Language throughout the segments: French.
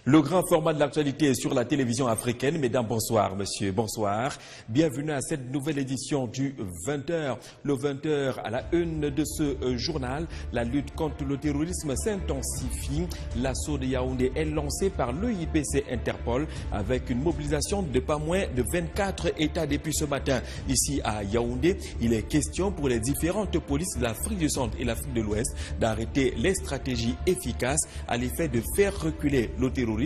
Le grand format de l'actualité sur la télévision africaine. Mesdames, bonsoir, monsieur, bonsoir. Bienvenue à cette nouvelle édition du 20h. Le 20h à la une de ce journal. La lutte contre le terrorisme s'intensifie. L'assaut de Yaoundé est lancé par l'EIPC Interpol avec une mobilisation de pas moins de 24 États depuis ce matin. Ici à Yaoundé, il est question pour les différentes polices de l'Afrique du Centre et l'Afrique de l'Ouest d'arrêter les stratégies efficaces à l'effet de faire reculer le terrorisme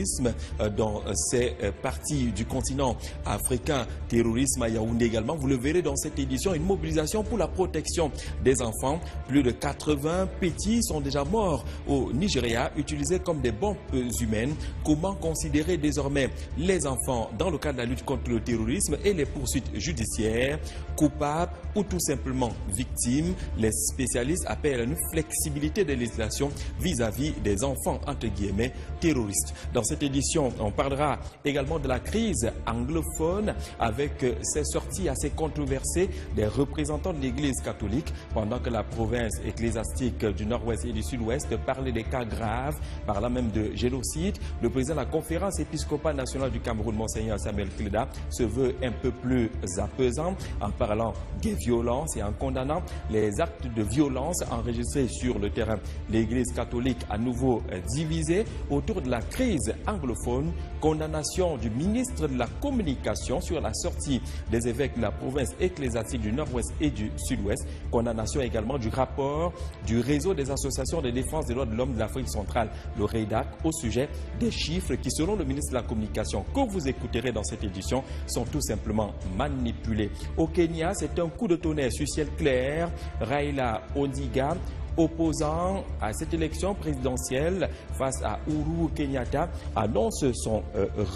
dans ces parties du continent africain. Terrorisme à Yaoundé également. Vous le verrez dans cette édition, une mobilisation pour la protection des enfants. Plus de 80 petits sont déjà morts au Nigeria, utilisés comme des bombes humaines. Comment considérer désormais les enfants dans le cadre de la lutte contre le terrorisme et les poursuites judiciaires? Coupables ou tout simplement victimes? Les spécialistes appellent à une flexibilité des législations vis-à-vis des enfants entre guillemets terroristes. Dans cette édition, on parlera également de la crise anglophone avec ces sorties assez controversées des représentants de l'Église catholique pendant que la province ecclésiastique du Nord-Ouest et du Sud-Ouest parlait des cas graves, parlant même de génocide. Le président de la conférence épiscopale nationale du Cameroun, Monseigneur Samuel Kleda, se veut un peu plus apaisant en parlant des violences et en condamnant les actes de violence enregistrés sur le terrain. L'Église catholique à nouveau divisée autour de la crise anglophone, condamnation du ministre de la Communication sur la sortie des évêques de la province ecclésiastique du Nord-Ouest et du Sud-Ouest, condamnation également du rapport du réseau des associations de défense des droits de l'homme de l'Afrique centrale, le REIDAC, au sujet des chiffres qui, selon le ministre de la Communication, que vous écouterez dans cette édition, sont tout simplement manipulés. Au Kenya, c'est un coup de tonnerre sur ciel clair. Raila Odinga, opposant à cette élection présidentielle face à Uhuru Kenyatta, annonce son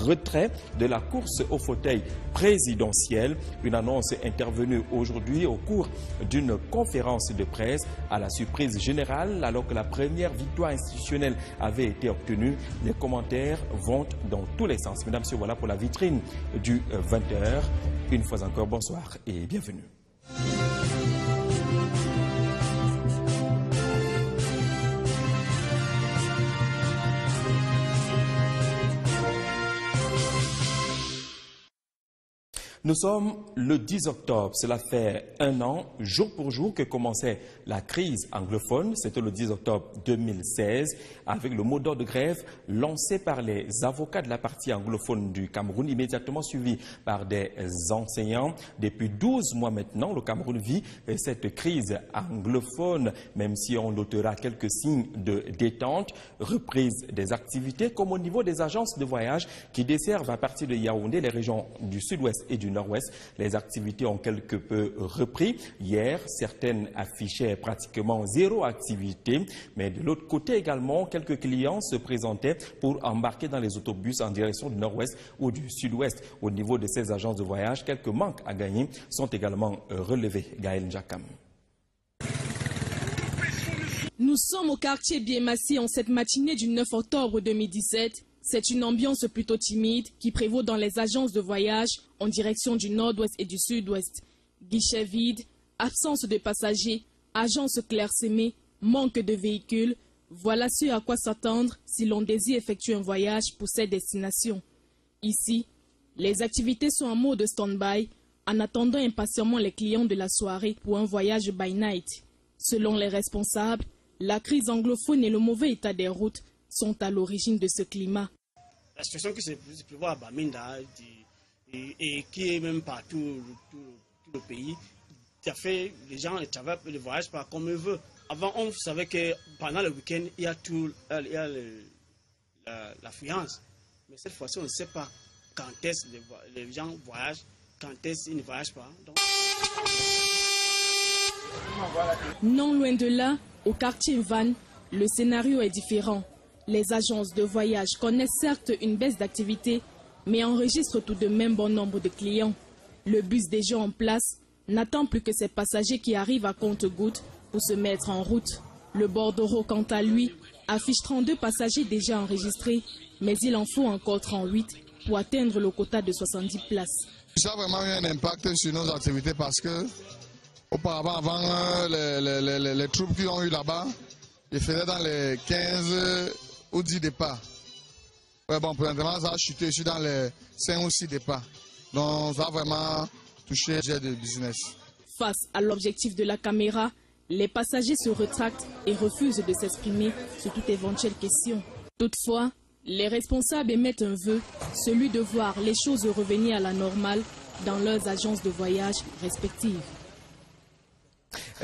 retrait de la course au fauteuil présidentiel. Une annonce intervenue aujourd'hui au cours d'une conférence de presse à la surprise générale alors que la première victoire institutionnelle avait été obtenue. Les commentaires vont dans tous les sens. Mesdames et messieurs, voilà pour la vitrine du 20h. Une fois encore, bonsoir et bienvenue. Nous sommes le 10 octobre, cela fait un an, jour pour jour, que commençait la crise anglophone. C'était le 10 octobre 2016, avec le mot d'ordre de grève lancé par les avocats de la partie anglophone du Cameroun, immédiatement suivi par des enseignants. Depuis 12 mois maintenant, le Cameroun vit cette crise anglophone, même si on notera quelques signes de détente, reprise des activités, comme au niveau des agences de voyage qui desservent à partir de Yaoundé les régions du Sud-Ouest et du Nord-Ouest. Les activités ont quelque peu repris. Hier, certaines affichaient pratiquement zéro activité, mais de l'autre côté également, quelques clients se présentaient pour embarquer dans les autobus en direction du Nord-Ouest ou du Sud-Ouest. Au niveau de ces agences de voyage, quelques manques à gagner sont également relevés. Gaël Njakam. Nous sommes au quartier Biémassi en cette matinée du 9 octobre 2017. C'est une ambiance plutôt timide qui prévaut dans les agences de voyage en direction du Nord-Ouest et du Sud-Ouest. Guichets vides, absence de passagers, agences clairsemées, manque de véhicules. Voilà ce à quoi s'attendre si l'on désire effectuer un voyage pour ces destinations. Ici, les activités sont en mode stand-by en attendant impatiemment les clients de la soirée pour un voyage by night. Selon les responsables, la crise anglophone et le mauvais état des routes sont à l'origine de ce climat. La situation qui se prévoit à Bamenda et qui est même partout tout le pays, ça fait les gens ne voyagent pas comme ils veulent. Avant, on savait que pendant le week-end, il y a l'affluence. Mais cette fois-ci, on ne sait pas quand est-ce que les gens voyagent, quand est-ce qu'ils ne voyagent pas. Donc... Non loin de là, au quartier Van, le scénario est différent. Les agences de voyage connaissent certes une baisse d'activité, mais enregistrent tout de même bon nombre de clients. Le bus déjà en place n'attend plus que ses passagers qui arrivent à compte-gouttes pour se mettre en route. Le bordereau, quant à lui, affiche 32 passagers déjà enregistrés, mais il en faut encore 38 pour atteindre le quota de 70 places. Ça a vraiment eu un impact sur nos activités parce que auparavant, avant les troupes qui ont eu là-bas, ils faisaient dans les 15 ou 10 départs. Ouais, bon, présentement, ça a chuté. Je suis dans les 5 ou 6 départs. Donc, ça a vraiment touché le de business. Face à l'objectif de la caméra, les passagers se rétractent et refusent de s'exprimer sur toute éventuelle question. Toutefois, les responsables émettent un vœu, celui de voir les choses revenir à la normale dans leurs agences de voyage respectives.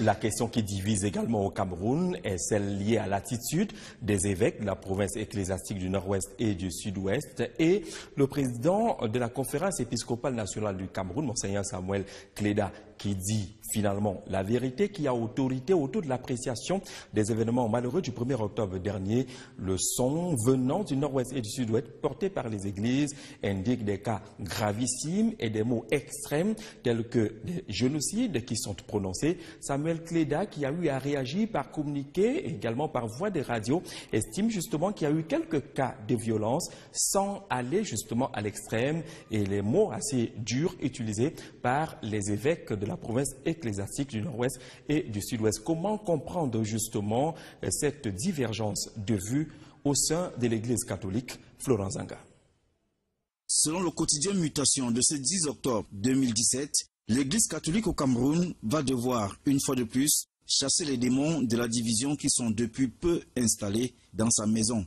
La question qui divise également au Cameroun est celle liée à l'attitude des évêques de la province ecclésiastique du Nord-Ouest et du Sud-Ouest. Et le président de la conférence épiscopale nationale du Cameroun, Monseigneur Samuel Cléda, qui dit finalement la vérité, qui a autorité autour de l'appréciation des événements malheureux du 1er octobre dernier. Le son venant du Nord-Ouest et du Sud-Ouest porté par les églises indique des cas gravissimes et des mots extrêmes tels que des génocides qui sont prononcés. Samuel Cléda, qui a eu à réagir par communiqué, également par voie de radio, estime justement qu'il y a eu quelques cas de violence sans aller justement à l'extrême et les mots assez durs utilisés par les évêques de la province ecclésiastique du Nord-Ouest et du Sud-Ouest. Comment comprendre justement cette divergence de vues au sein de l'Église catholique? Florent Zanga. Selon le quotidien Mutation de ce 10 octobre 2017, l'Église catholique au Cameroun va devoir, une fois de plus, chasser les démons de la division qui sont depuis peu installés dans sa maison.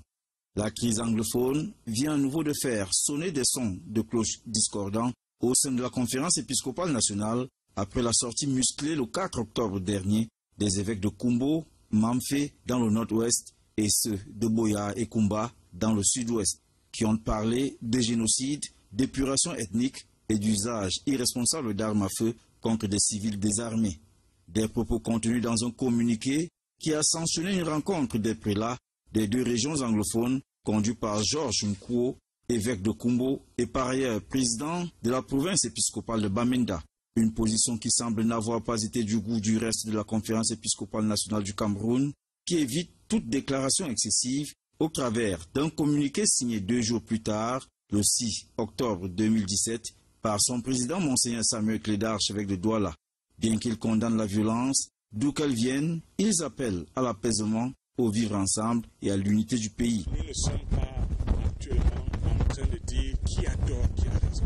La crise anglophone vient à nouveau de faire sonner des sons de cloches discordants au sein de la conférence épiscopale nationale après la sortie musclée le 4 octobre dernier des évêques de Kumbo, Mamfé dans le nord-ouest et ceux de Boya et Kumba dans le sud-ouest, qui ont parlé de génocide, d'épuration ethnique et d'usage irresponsable d'armes à feu contre des civils désarmés. Des propos contenus dans un communiqué qui a sanctionné une rencontre des prélats des deux régions anglophones conduite par Georges Mkwo, évêque de Kumbo et par ailleurs président de la province épiscopale de Bamenda. Une position qui semble n'avoir pas été du goût du reste de la conférence épiscopale nationale du Cameroun, qui évite toute déclaration excessive au travers d'un communiqué signé 2 jours plus tard, le 6 octobre 2017, par son président Monseigneur Samuel Cléda, archevêque de Douala. Bien qu'ils condamnent la violence, d'où qu'elle vienne, ils appellent à l'apaisement, au vivre ensemble et à l'unité du pays. Nous ne sommes pas actuellement en train de dire qui a tort, qui a raison.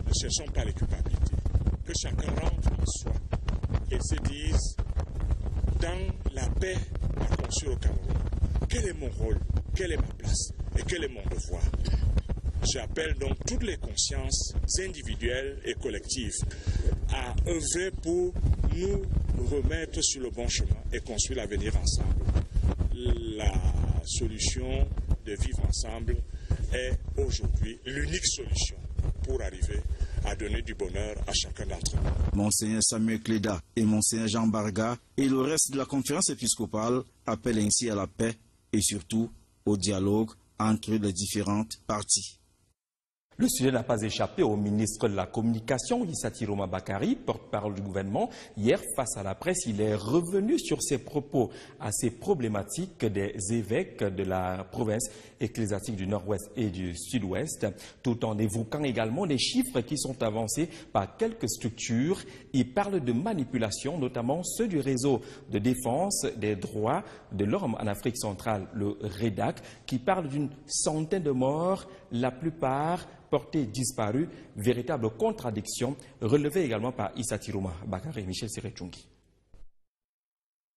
Ne cherchons pas les culpabilités. Que chacun rentre en soi et se dise, dans la paix à construire au Cameroun, quel est mon rôle, quelle est ma place et quel est mon devoir. J'appelle donc toutes les consciences individuelles et collectives à œuvrer pour nous remettre sur le bon chemin et construire l'avenir ensemble. La solution de vivre ensemble est aujourd'hui l'unique solution pour arriver à donner du bonheur à chacun d'entre nous. Monseigneur Samuel Cléda et Monseigneur Jean Barga et le reste de la conférence épiscopale appellent ainsi à la paix et surtout au dialogue entre les différentes parties. Le sujet n'a pas échappé au ministre de la Communication, Issati Roma Bakari, porte-parole du gouvernement. Hier, face à la presse, il est revenu sur ses propos assez problématiques des évêques de la province ecclésiastique du Nord-Ouest et du Sud-Ouest, tout en évoquant également les chiffres qui sont avancés par quelques structures. Il parle de manipulation, notamment ceux du réseau de défense des droits de l'homme en Afrique centrale, le REDAC, qui parle d'une centaine de morts, la plupart portés disparus, véritable contradiction relevée également par Issati Roma Bakari et Michel Sirechungi.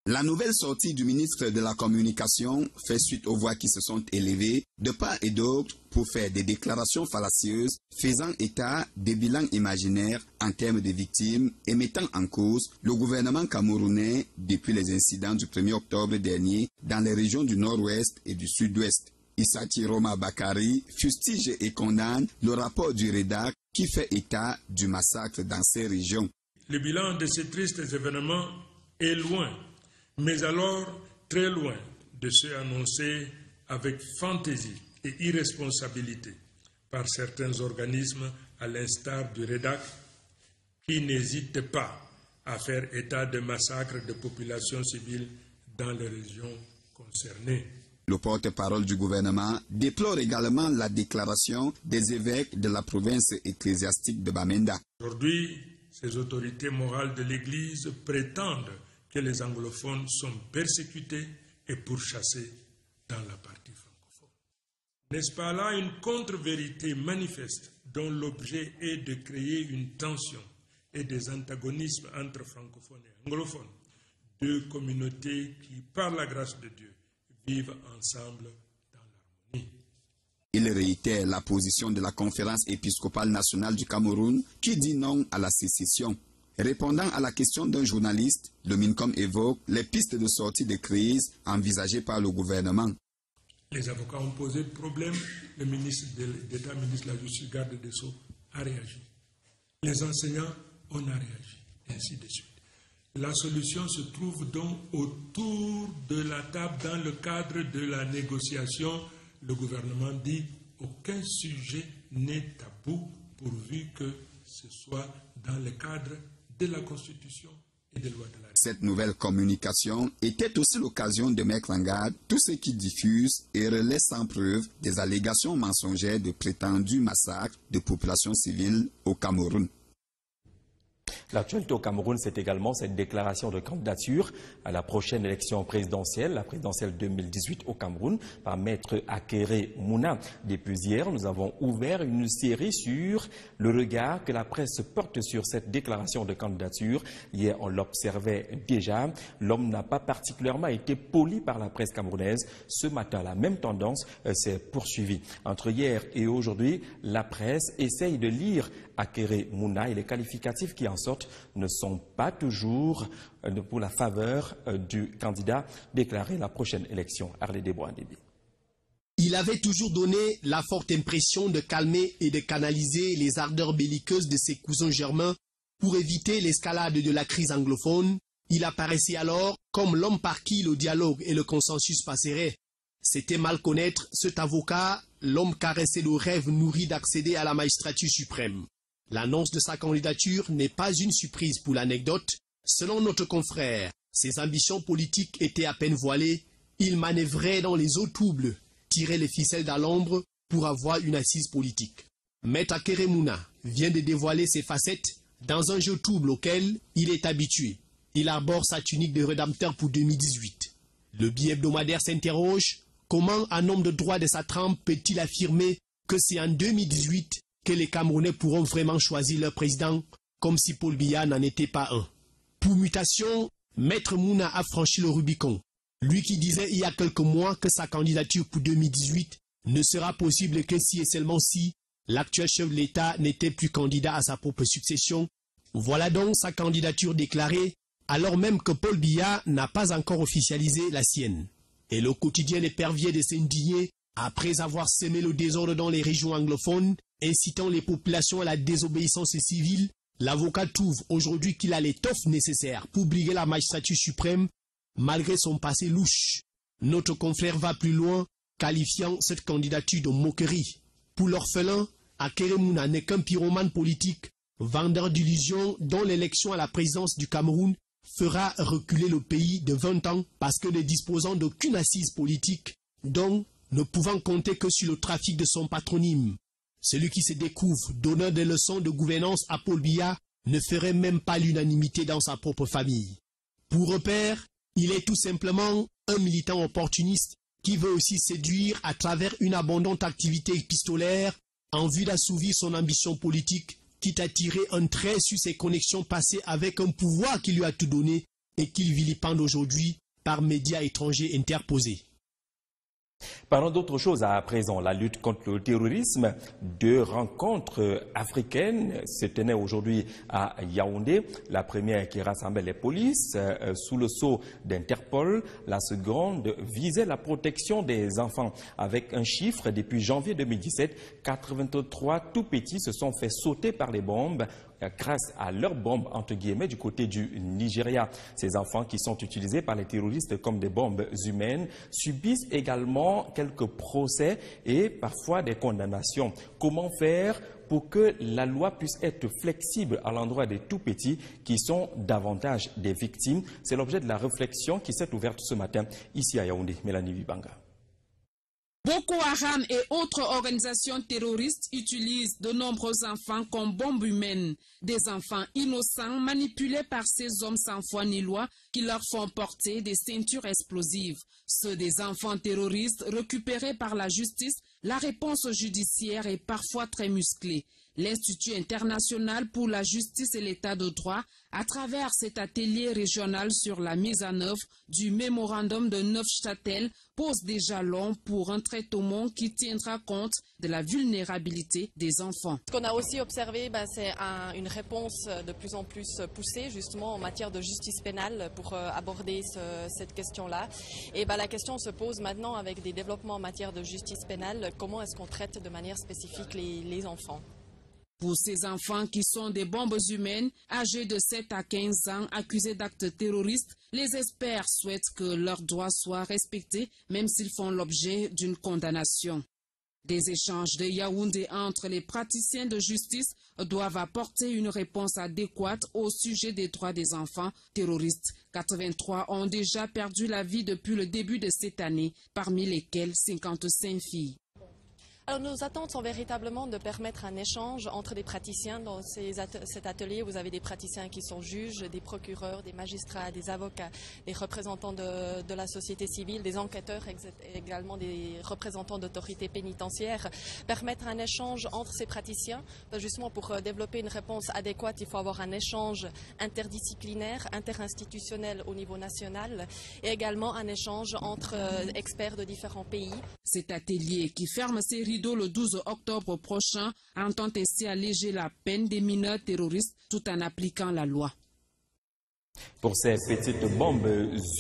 La nouvelle sortie du ministre de la Communication fait suite aux voix qui se sont élevées de part et d'autre pour faire des déclarations fallacieuses faisant état des bilans imaginaires en termes de victimes et mettant en cause le gouvernement camerounais depuis les incidents du 1er octobre dernier dans les régions du Nord-Ouest et du Sud-Ouest. Issati Roma Bakari fustige et condamne le rapport du REDAC qui fait état du massacre dans ces régions. Le bilan de ces tristes événements est loin, mais alors très loin de ceux annoncés avec fantaisie et irresponsabilité par certains organismes à l'instar du REDAC qui n'hésitent pas à faire état de massacres de populations civiles dans les régions concernées. Le porte-parole du gouvernement déplore également la déclaration des évêques de la province ecclésiastique de Bamenda. Aujourd'hui, ces autorités morales de l'Église prétendent que les anglophones sont persécutés et pourchassés dans la partie francophone. N'est-ce pas là une contre-vérité manifeste dont l'objet est de créer une tension et des antagonismes entre francophones et anglophones, deux communautés qui, par la grâce de Dieu, vivent ensemble dans l'harmonie. Il réitère la position de la Conférence épiscopale nationale du Cameroun qui dit non à la sécession. Répondant à la question d'un journaliste, le MINCOM évoque les pistes de sortie de crise envisagées par le gouvernement. Les avocats ont posé le problème, le ministre d'État, ministre de la Justice, garde des Sceaux, a réagi. Les enseignants, on a réagi, et ainsi de suite. La solution se trouve donc autour de la table dans le cadre de la négociation. Le gouvernement dit aucun sujet n'est tabou pourvu que ce soit dans le cadre de la Constitution et des lois de la République. Cette nouvelle communication était aussi l'occasion de mettre en garde tous ceux qui diffusent et relaient sans preuve des allégations mensongères de prétendus massacres de populations civiles au Cameroun. L'actualité au Cameroun, c'est également cette déclaration de candidature à la prochaine élection présidentielle, la présidentielle 2018 au Cameroun, par Maître Akere Mouna. Depuis hier, nous avons ouvert une série sur le regard que la presse porte sur cette déclaration de candidature. Hier, on l'observait déjà. L'homme n'a pas particulièrement été poli par la presse camerounaise. Ce matin, la même tendance s'est poursuivie. Entre hier et aujourd'hui, la presse essaye de lire Akere Mouna et les qualificatifs qui en sortent ne sont pas toujours pour la faveur du candidat déclaré à la prochaine élection. Arlé Deboandébi. Il avait toujours donné la forte impression de calmer et de canaliser les ardeurs belliqueuses de ses cousins germains pour éviter l'escalade de la crise anglophone. Il apparaissait alors comme l'homme par qui le dialogue et le consensus passeraient. C'était mal connaître cet avocat, l'homme caressait le rêve nourri d'accéder à la magistrature suprême. L'annonce de sa candidature n'est pas une surprise pour l'anecdote. Selon notre confrère, ses ambitions politiques étaient à peine voilées. Il manœuvrait dans les eaux troubles, tirait les ficelles d'Alombre pour avoir une assise politique. Maître Akere Mouna vient de dévoiler ses facettes dans un jeu trouble auquel il est habitué. Il arbore sa tunique de rédempteur pour 2018. Le billet hebdomadaire s'interroge, comment un homme de droit de sa trempe peut-il affirmer que c'est en 2018 que les Camerounais pourront vraiment choisir leur président, comme si Paul Biya n'en était pas un. Pour mutation, Maître Mouna a franchi le Rubicon. Lui qui disait il y a quelques mois que sa candidature pour 2018 ne sera possible que si et seulement si l'actuel chef de l'État n'était plus candidat à sa propre succession. Voilà donc sa candidature déclarée, alors même que Paul Biya n'a pas encore officialisé la sienne. Et le quotidien est pervier de s'indigner après avoir semé le désordre dans les régions anglophones, incitant les populations à la désobéissance civile. L'avocat trouve aujourd'hui qu'il a l'étoffe nécessaire pour briguer la magistrature suprême, malgré son passé louche. Notre confrère va plus loin, qualifiant cette candidature de moquerie. Pour l'orphelin, Akere Mouna n'est qu'un pyromane politique, vendeur d'illusions dont l'élection à la présidence du Cameroun fera reculer le pays de 20 ans parce que ne disposant d'aucune assise politique, donc ne pouvant compter que sur le trafic de son patronyme. Celui qui se découvre donnant des leçons de gouvernance à Paul Biya ne ferait même pas l'unanimité dans sa propre famille. Pour repère, il est tout simplement un militant opportuniste qui veut aussi séduire à travers une abondante activité épistolaire en vue d'assouvir son ambition politique, quitte à tirer un trait sur ses connexions passées avec un pouvoir qui lui a tout donné et qu'il vilipende aujourd'hui par médias étrangers interposés. Parlons d'autre chose à présent, la lutte contre le terrorisme. Deux rencontres africaines se tenaient aujourd'hui à Yaoundé. La première qui rassemblait les polices sous le sceau d'Interpol. La seconde visait la protection des enfants. Avec un chiffre, depuis janvier 2017, 83 tout petits se sont fait sauter par les bombes grâce à leurs bombes, entre guillemets, du côté du Nigeria. Ces enfants qui sont utilisés par les terroristes comme des bombes humaines subissent également quelques procès et parfois des condamnations. Comment faire pour que la loi puisse être flexible à l'endroit des tout-petits qui sont davantage des victimes? C'est l'objet de la réflexion qui s'est ouverte ce matin ici à Yaoundé. Mélanie Vibanga. Boko Haram et autres organisations terroristes utilisent de nombreux enfants comme bombes humaines. Des enfants innocents manipulés par ces hommes sans foi ni loi qui leur font porter des ceintures explosives. Ceux des enfants terroristes récupérés par la justice La réponse judiciaire est parfois très musclée. L'Institut international pour la justice et l'état de droit, à travers cet atelier régional sur la mise en œuvre du mémorandum de Neufchâtel, pose des jalons pour un traitement qui tiendra compte de la vulnérabilité des enfants. Ce qu'on a aussi observé, c'est une réponse de plus en plus poussée justement en matière de justice pénale pour aborder cette question-là. Et la question se pose maintenant avec des développements en matière de justice pénale, comment est-ce qu'on traite de manière spécifique les enfants. Pour ces enfants qui sont des bombes humaines, âgés de 7 à 15 ans, accusés d'actes terroristes, les experts souhaitent que leurs droits soient respectés, même s'ils font l'objet d'une condamnation. Des échanges de Yaoundé entre les praticiens de justice doivent apporter une réponse adéquate au sujet des droits des enfants terroristes. 83 ont déjà perdu la vie depuis le début de cette année, parmi lesquels 55 filles. Alors nos attentes sont véritablement de permettre un échange entre des praticiens. Dans cet atelier, vous avez des praticiens qui sont juges, des procureurs, des magistrats, des avocats, des représentants de la société civile, des enquêteurs, également des représentants d'autorités pénitentiaires. Permettre un échange entre ces praticiens, justement pour développer une réponse adéquate, il faut avoir un échange interdisciplinaire, interinstitutionnel au niveau national et également un échange entre experts de différents pays. Cet atelier qui ferme ses rideaux le 12 octobre prochain entend ainsi alléger la peine des mineurs terroristes tout en appliquant la loi. Pour ces petites bombes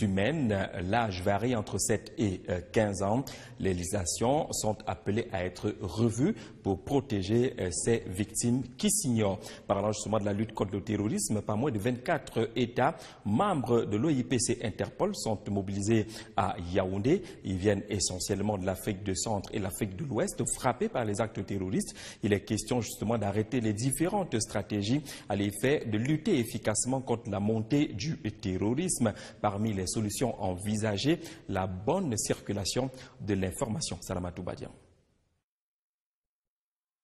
humaines, l'âge varie entre 7 et 15 ans. Les législations sont appelées à être revues pour protéger ces victimes qui s'ignorent. Parlant justement de la lutte contre le terrorisme, pas moins de 24 États membres de l'OIPC Interpol sont mobilisés à Yaoundé. Ils viennent essentiellement de l'Afrique du Centre et l'Afrique de l'Ouest, frappés par les actes terroristes. Il est question justement d'arrêter les différentes stratégies à l'effet de lutter efficacement contre la montée du terrorisme. Parmi les solutions envisagées, la bonne circulation de l'information. Salamatou Badian.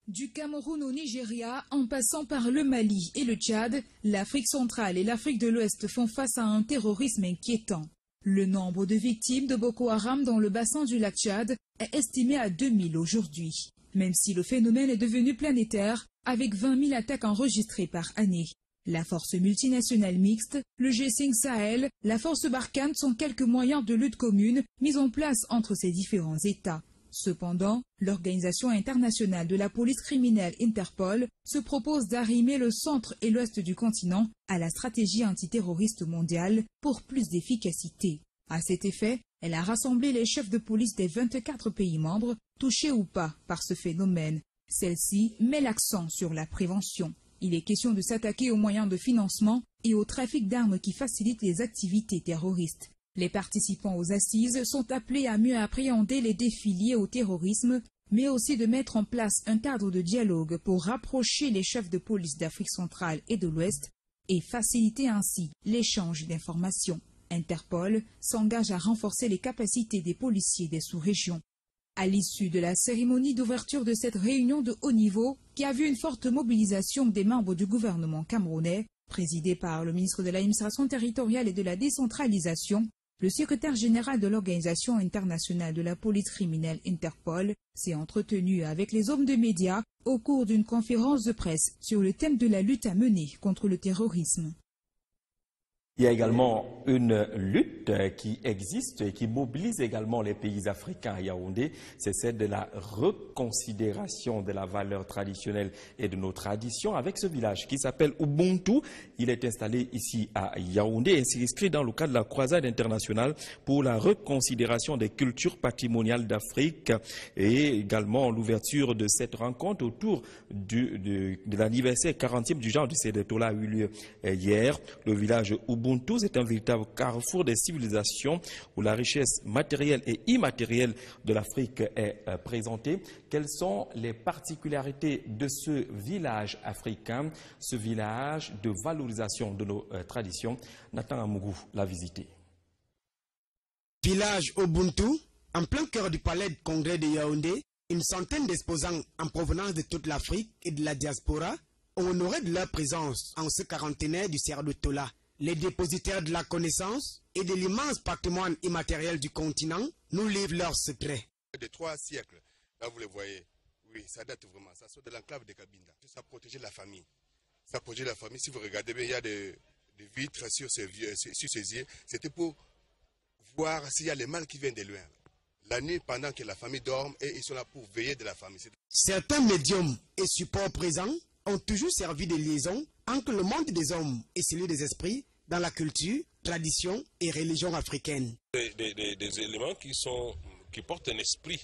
Du Cameroun au Nigeria, en passant par le Mali et le Tchad, l'Afrique centrale et l'Afrique de l'Ouest font face à un terrorisme inquiétant. Le nombre de victimes de Boko Haram dans le bassin du lac Tchad est estimé à 2000 aujourd'hui, même si le phénomène est devenu planétaire, avec 20 000 attaques enregistrées par année. La force multinationale mixte, le G5 Sahel, la force Barkhane sont quelques moyens de lutte commune mis en place entre ces différents États. Cependant, l'Organisation internationale de la police criminelle Interpol se propose d'arrimer le centre et l'ouest du continent à la stratégie antiterroriste mondiale pour plus d'efficacité. À cet effet, elle a rassemblé les chefs de police des 24 pays membres, touchés ou pas par ce phénomène. Celle-ci met l'accent sur la prévention. Il est question de s'attaquer aux moyens de financement et au trafic d'armes qui facilitent les activités terroristes. Les participants aux assises sont appelés à mieux appréhender les défis liés au terrorisme, mais aussi de mettre en place un cadre de dialogue pour rapprocher les chefs de police d'Afrique centrale et de l'Ouest et faciliter ainsi l'échange d'informations. Interpol s'engage à renforcer les capacités des policiers des sous-régions. À l'issue de la cérémonie d'ouverture de cette réunion de haut niveau, qui a vu une forte mobilisation des membres du gouvernement camerounais, présidé par le ministre de l'administration territoriale et de la décentralisation, le secrétaire général de l'Organisation internationale de la police criminelle Interpol s'est entretenu avec les hommes de médias au cours d'une conférence de presse sur le thème de la lutte à mener contre le terrorisme. Il y a également une lutte qui existe et qui mobilise également les pays africains à Yaoundé, c'est celle de la reconsidération de la valeur traditionnelle et de nos traditions avec ce village qui s'appelle Ubuntu. Il est installé ici à Yaoundé et s'inscrit dans le cadre de la croisade internationale pour la reconsidération des cultures patrimoniales d'Afrique et également l'ouverture de cette rencontre autour de l'anniversaire 40e du genre de Sédétola a eu lieu hier. Le village Ubuntu est un véritable carrefour des civilisations où la richesse matérielle et immatérielle de l'Afrique est présentée. Quelles sont les particularités de ce village africain, ce village de valorisation de nos traditions? Nathan Amougou l'a visité. Village Ubuntu, en plein cœur du palais de congrès de Yaoundé, une centaine d'exposants en provenance de toute l'Afrique et de la diaspora ont honoré de leur présence en ce quarantenaire du Sédétola. Les dépositaires de la connaissance et de l'immense patrimoine immatériel du continent nous livrent leurs secrets. De 3 siècles, Là, vous le voyez. Oui, ça date vraiment. Ça sort de l'enclave de Cabinda. Ça protège la famille. Ça protège la famille. Si vous regardez bien, il y a des vitres sur ces yeux. C'était pour voir s'il y a les mâles qui viennent de loin. La nuit, pendant que la famille dorme, et ils sont là pour veiller de la famille. Certains médiums et supports présents ont toujours servi de liaison entre le monde des hommes et celui des esprits dans la culture, tradition et religion africaine. Des éléments qui portent un esprit,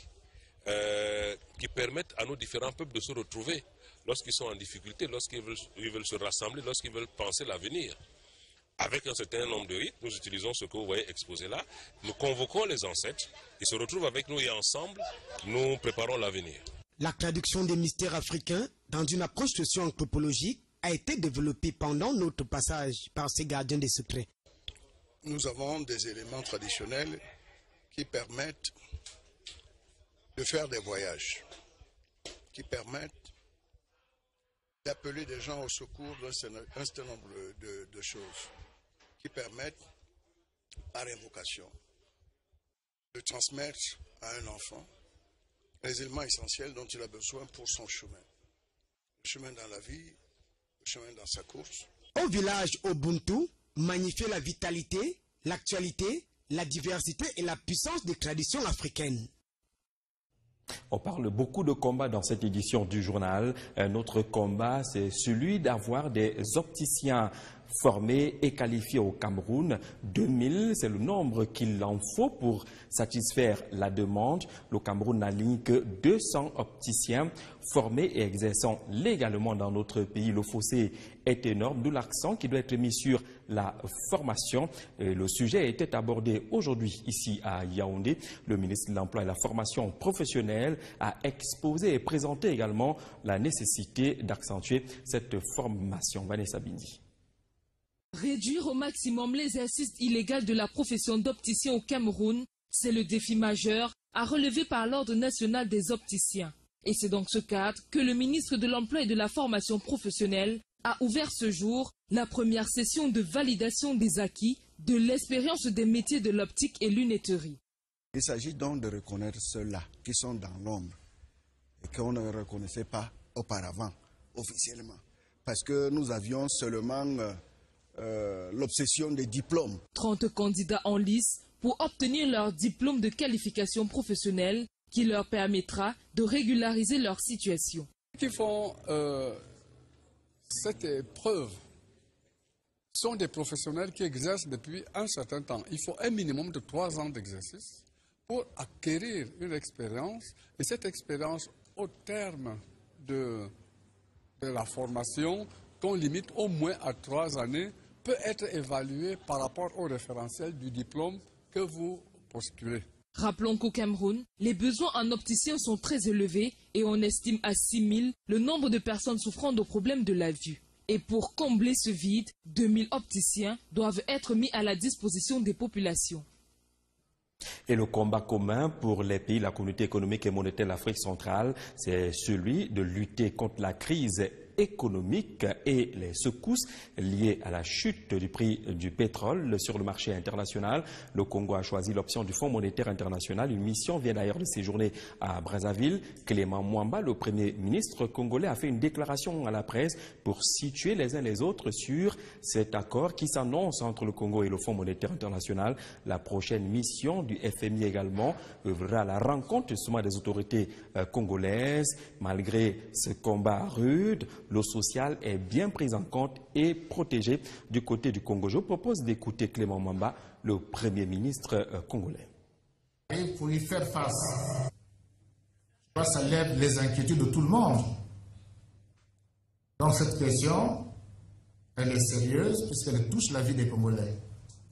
qui permettent à nos différents peuples de se retrouver lorsqu'ils sont en difficulté, lorsqu'ils veulent se rassembler, lorsqu'ils veulent penser l'avenir. Avec un certain nombre de rites, nous utilisons ce que vous voyez exposé là. Nous convoquons les ancêtres, ils se retrouvent avec nous et ensemble, nous préparons l'avenir. La traduction des mystères africains dans une approche socio-anthropologique a été développée pendant notre passage par ces gardiens des secrets. Nous avons des éléments traditionnels qui permettent de faire des voyages, qui permettent d'appeler des gens au secours d'un certain nombre de choses, qui permettent, par invocation, de transmettre à un enfant les éléments essentiels dont il a besoin pour son chemin. Le chemin dans la vie, le chemin dans sa course. Au village Ubuntu, magnifier la vitalité, l'actualité, la diversité et la puissance des traditions africaines. On parle beaucoup de combats dans cette édition du journal. Un autre combat, c'est celui d'avoir des opticiens formés et qualifiés au Cameroun. 2000, c'est le nombre qu'il en faut pour satisfaire la demande. Le Cameroun n'aligne que 200 opticiens formés et exerçant légalement dans notre pays. Le fossé est énorme, d'où l'accent qui doit être mis sur la formation. Le sujet était abordé aujourd'hui ici à Yaoundé. Le ministre de l'Emploi et de la Formation professionnelle a exposé et présenté également la nécessité d'accentuer cette formation. Vanessa Bindi. Réduire au maximum l'exercice illégal de la profession d'opticien au Cameroun, c'est le défi majeur à relever par l'Ordre national des opticiens. Et c'est dans ce cadre que le ministre de l'Emploi et de la Formation professionnelle a ouvert ce jour la première session de validation des acquis de l'expérience des métiers de l'optique et lunetterie. Il s'agit donc de reconnaître ceux-là qui sont dans l'ombre et qu'on ne reconnaissait pas auparavant, officiellement. Parce que nous avions seulement l'obsession des diplômes. 30 candidats en lice pour obtenir leur diplôme de qualification professionnelle qui leur permettra de régulariser leur situation. Qui font cette épreuve sont des professionnels qui exercent depuis un certain temps. Il faut un minimum de 3 ans d'exercice pour acquérir une expérience. Et cette expérience, au terme de la formation, qu'on limite au moins à 3 années, peut être évaluée par rapport au référentiel du diplôme que vous postulez. Rappelons qu'au Cameroun, les besoins en opticiens sont très élevés et on estime à 6 000 le nombre de personnes souffrant de problèmes de la vue. Et pour combler ce vide, 2000 opticiens doivent être mis à la disposition des populations. Et le combat commun pour les pays de la communauté économique et monétaire de l'Afrique centrale, c'est celui de lutter contre la crise économique et les secousses liées à la chute du prix du pétrole sur le marché international. Le Congo a choisi l'option du Fonds monétaire international. Une mission vient d'ailleurs de séjourner à Brazzaville. Clément Mwamba, le Premier ministre congolais, a fait une déclaration à la presse pour situer les uns les autres sur cet accord qui s'annonce entre le Congo et le Fonds monétaire international. La prochaine mission du FMI également œuvrera à la rencontre justement des autorités congolaises. Malgré ce combat rude, l'eau sociale est bien prise en compte et protégée du côté du Congo. Je vous propose d'écouter Clément Mwamba, le Premier ministre congolais. Et pour y faire face, ça lève les inquiétudes de tout le monde. Donc cette question, elle est sérieuse puisqu'elle touche la vie des Congolais,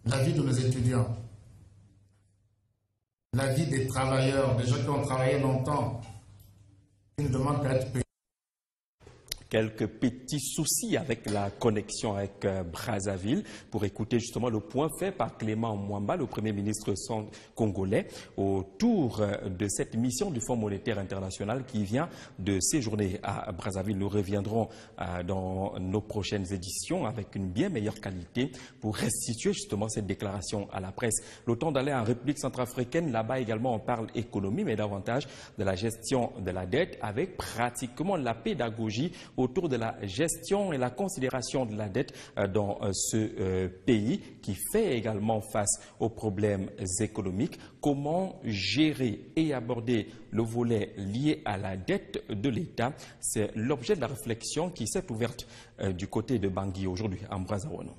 la vie de nos étudiants, la vie des travailleurs, des gens qui ont travaillé longtemps, qui ne demandent qu'à être payés. Quelques petits soucis avec la connexion avec Brazzaville pour écouter justement le point fait par Clément Mwamba, le Premier ministre congolais, autour de cette mission du Fonds monétaire international qui vient de séjourner à Brazzaville. Nous reviendrons dans nos prochaines éditions avec une bien meilleure qualité pour restituer justement cette déclaration à la presse. Le temps d'aller en République centrafricaine, là-bas également on parle économie, mais davantage de la gestion de la dette avec pratiquement la pédagogie autour de la gestion et la considération de la dette dans ce pays qui fait également face aux problèmes économiques. Comment gérer et aborder le volet lié à la dette de l'État? C'est l'objet de la réflexion qui s'est ouverte du côté de Bangui aujourd'hui en Brazzaville.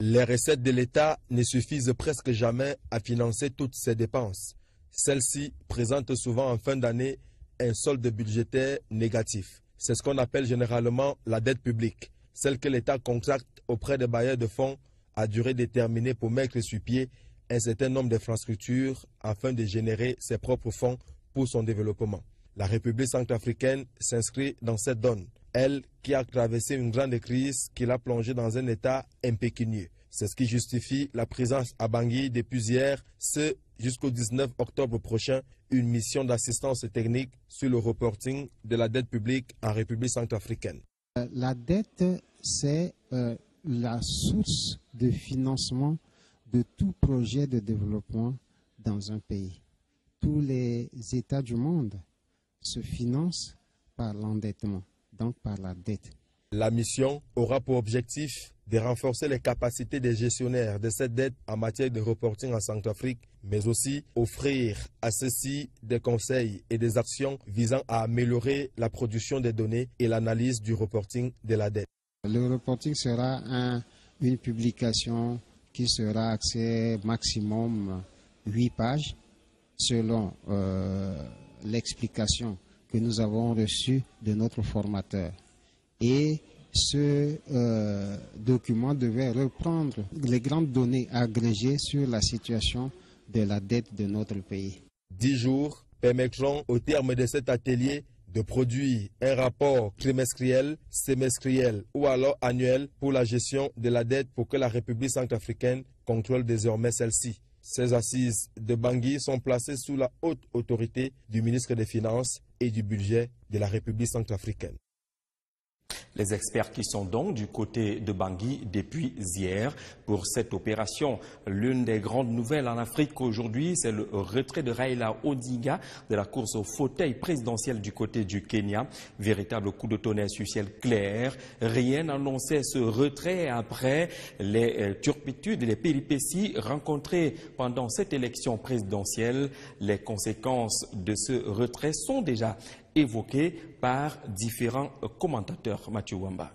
Les recettes de l'État ne suffisent presque jamais à financer toutes ses dépenses. Celles-ci présentent souvent en fin d'année un solde budgétaire négatif. C'est ce qu'on appelle généralement la dette publique, celle que l'État contracte auprès des bailleurs de fonds à durée déterminée pour mettre sur pied un certain nombre d'infrastructures afin de générer ses propres fonds pour son développement. La République centrafricaine s'inscrit dans cette donne, elle qui a traversé une grande crise qui l'a plongée dans un état impécunieux. C'est ce qui justifie la présence à Bangui depuis hier, jusqu'au 19 octobre prochain, une mission d'assistance technique sur le reporting de la dette publique en République centrafricaine. La dette, c'est la source de financement de tout projet de développement dans un pays. Tous les États du monde se financent par l'endettement, donc par la dette. La mission aura pour objectif de renforcer les capacités des gestionnaires de cette dette en matière de reporting en Centrafrique, mais aussi offrir à ceux-ci des conseils et des actions visant à améliorer la production des données et l'analyse du reporting de la dette. Le reporting sera une publication qui sera axée maximum 8 pages selon l'explication que nous avons reçue de notre formateur. Et ce document devait reprendre les grandes données agrégées sur la situation de la dette de notre pays. 10 jours permettront au terme de cet atelier de produire un rapport trimestriel, semestriel ou alors annuel pour la gestion de la dette pour que la République centrafricaine contrôle désormais celle-ci. Ces assises de Bangui sont placées sous la haute autorité du ministre des Finances et du Budget de la République centrafricaine. Les experts qui sont donc du côté de Bangui depuis hier pour cette opération. L'une des grandes nouvelles en Afrique aujourd'hui, c'est le retrait de Raila Odinga de la course au fauteuil présidentiel du côté du Kenya. Véritable coup de tonnerre sur ciel clair. Rien n'annonçait ce retrait après les turpitudes et les péripéties rencontrées pendant cette élection présidentielle. Les conséquences de ce retrait sont déjà évoqué par différents commentateurs. Mathieu Wamba.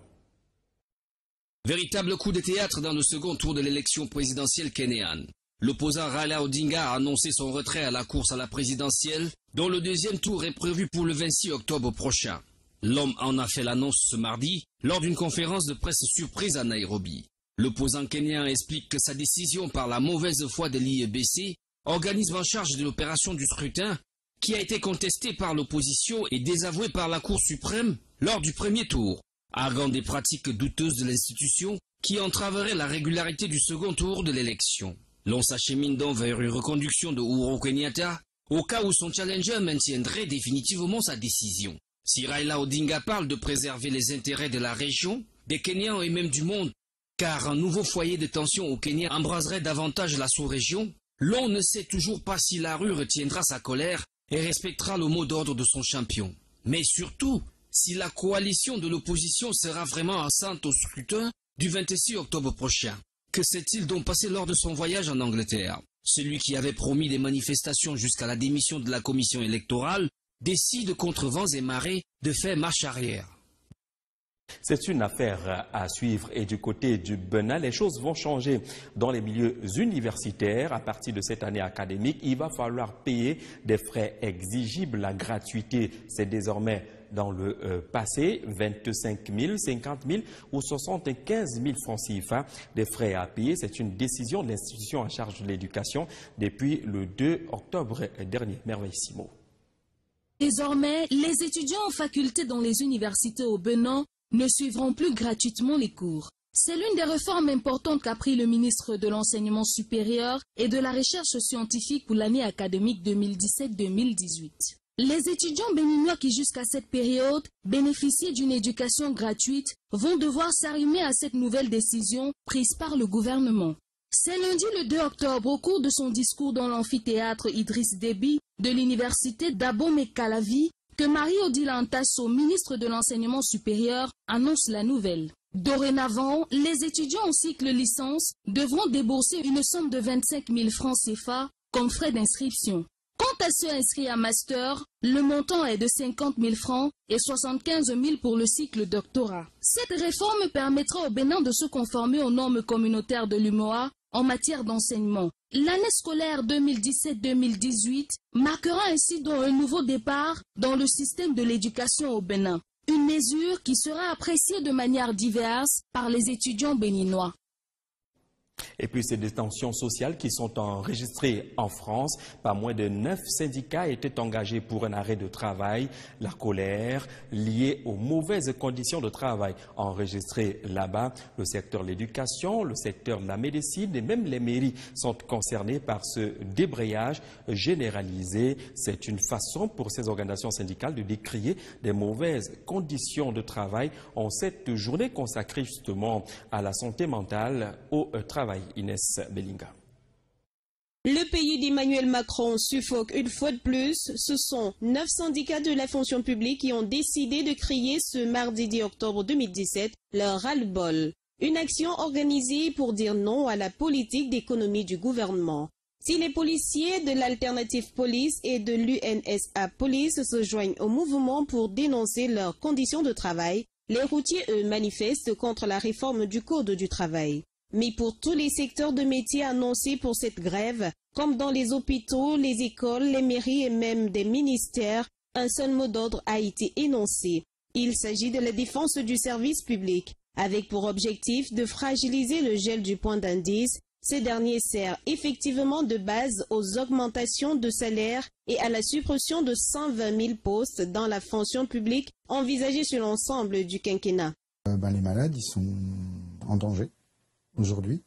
Véritable coup de théâtre dans le second tour de l'élection présidentielle kényane. L'opposant Raila Odinga a annoncé son retrait à la course à la présidentielle, dont le deuxième tour est prévu pour le 26 octobre prochain. L'homme en a fait l'annonce ce mardi lors d'une conférence de presse surprise à Nairobi. L'opposant kényan explique que sa décision par la mauvaise foi de l'IEBC, organisme en charge de l'opération du scrutin, qui a été contesté par l'opposition et désavoué par la Cour suprême lors du premier tour, arguant des pratiques douteuses de l'institution qui entraveraient la régularité du second tour de l'élection. L'on s'achemine donc vers une reconduction de Uhuru Kenyatta au cas où son challenger maintiendrait définitivement sa décision. Si Raila Odinga parle de préserver les intérêts de la région, des Kenyans et même du monde, car un nouveau foyer de tension au Kenya embraserait davantage la sous-région, l'on ne sait toujours pas si la rue retiendra sa colère et respectera le mot d'ordre de son champion. Mais surtout, si la coalition de l'opposition sera vraiment absente au scrutin du 26 octobre prochain. Que s'est-il donc passé lors de son voyage en Angleterre? Celui qui avait promis des manifestations jusqu'à la démission de la commission électorale décide contre vents et marées de faire marche arrière. C'est une affaire à suivre et du côté du Bénin, les choses vont changer dans les milieux universitaires. À partir de cette année académique, il va falloir payer des frais exigibles. La gratuité, c'est désormais dans le passé 25 000, 50 000 ou 75 000 francs CFA des frais à payer. C'est une décision de l'institution en charge de l'éducation depuis le 2 octobre dernier. Merveille Simo. Désormais, les étudiants en faculté dans les universités au Bénin ne suivront plus gratuitement les cours. C'est l'une des réformes importantes qu'a pris le ministre de l'Enseignement supérieur et de la Recherche scientifique pour l'année académique 2017-2018. Les étudiants béninois qui jusqu'à cette période bénéficiaient d'une éducation gratuite vont devoir s'arrimer à cette nouvelle décision prise par le gouvernement. C'est lundi le 2 octobre, au cours de son discours dans l'amphithéâtre Idriss Déby de l'université d'Abomey-Calavi, que Marie-Odile Antasso, ministre de l'Enseignement supérieur, annonce la nouvelle. Dorénavant, les étudiants en cycle licence devront débourser une somme de 25 000 francs CFA comme frais d'inscription. Quant à ceux inscrits à master, le montant est de 50 000 francs et 75 000 pour le cycle doctorat. Cette réforme permettra au Bénin de se conformer aux normes communautaires de l'UMOA en matière d'enseignement. L'année scolaire 2017-2018 marquera ainsi donc un nouveau départ dans le système de l'éducation au Bénin. Une mesure qui sera appréciée de manière diverse par les étudiants béninois. Et puis ces détentions sociales qui sont enregistrées en France, pas moins de 9 syndicats étaient engagés pour un arrêt de travail. La colère liée aux mauvaises conditions de travail enregistrées là-bas. Le secteur de l'éducation, le secteur de la médecine et même les mairies sont concernés par ce débrayage généralisé. C'est une façon pour ces organisations syndicales de décrier des mauvaises conditions de travail en cette journée consacrée justement à la santé mentale au travail. Inès Belinga. Le pays d'Emmanuel Macron suffoque une fois de plus. Ce sont 9 syndicats de la fonction publique qui ont décidé de crier ce mardi 10 octobre 2017 leur ras-le-bol. Une action organisée pour dire non à la politique d'économie du gouvernement. Si les policiers de l'Alternative Police et de l'UNSA Police se joignent au mouvement pour dénoncer leurs conditions de travail, les routiers, eux, manifestent contre la réforme du Code du travail. Mais pour tous les secteurs de métiers annoncés pour cette grève, comme dans les hôpitaux, les écoles, les mairies et même des ministères, un seul mot d'ordre a été énoncé. Il s'agit de la défense du service public, avec pour objectif de fragiliser le gel du point d'indice. Ces derniers servent effectivement de base aux augmentations de salaire et à la suppression de 120 000 postes dans la fonction publique envisagée sur l'ensemble du quinquennat. Les malades, ils sont en danger. Aujourd'hui,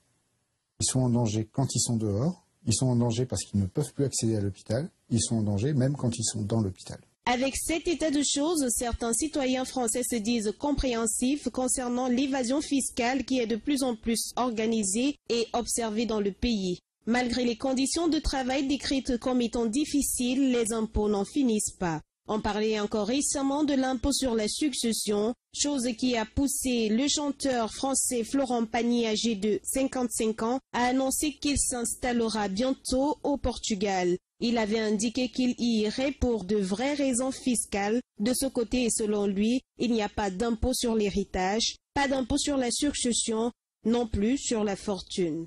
ils sont en danger quand ils sont dehors, ils sont en danger parce qu'ils ne peuvent plus accéder à l'hôpital, ils sont en danger même quand ils sont dans l'hôpital. Avec cet état de choses, certains citoyens français se disent compréhensifs concernant l'évasion fiscale qui est de plus en plus organisée et observée dans le pays. Malgré les conditions de travail décrites comme étant difficiles, les impôts n'en finissent pas. On parlait encore récemment de l'impôt sur la succession, chose qui a poussé le chanteur français Florent Pagny, âgé de 55 ans, à annoncer qu'il s'installera bientôt au Portugal. Il avait indiqué qu'il y irait pour de vraies raisons fiscales. De ce côté, et selon lui, il n'y a pas d'impôt sur l'héritage, pas d'impôt sur la succession, non plus sur la fortune.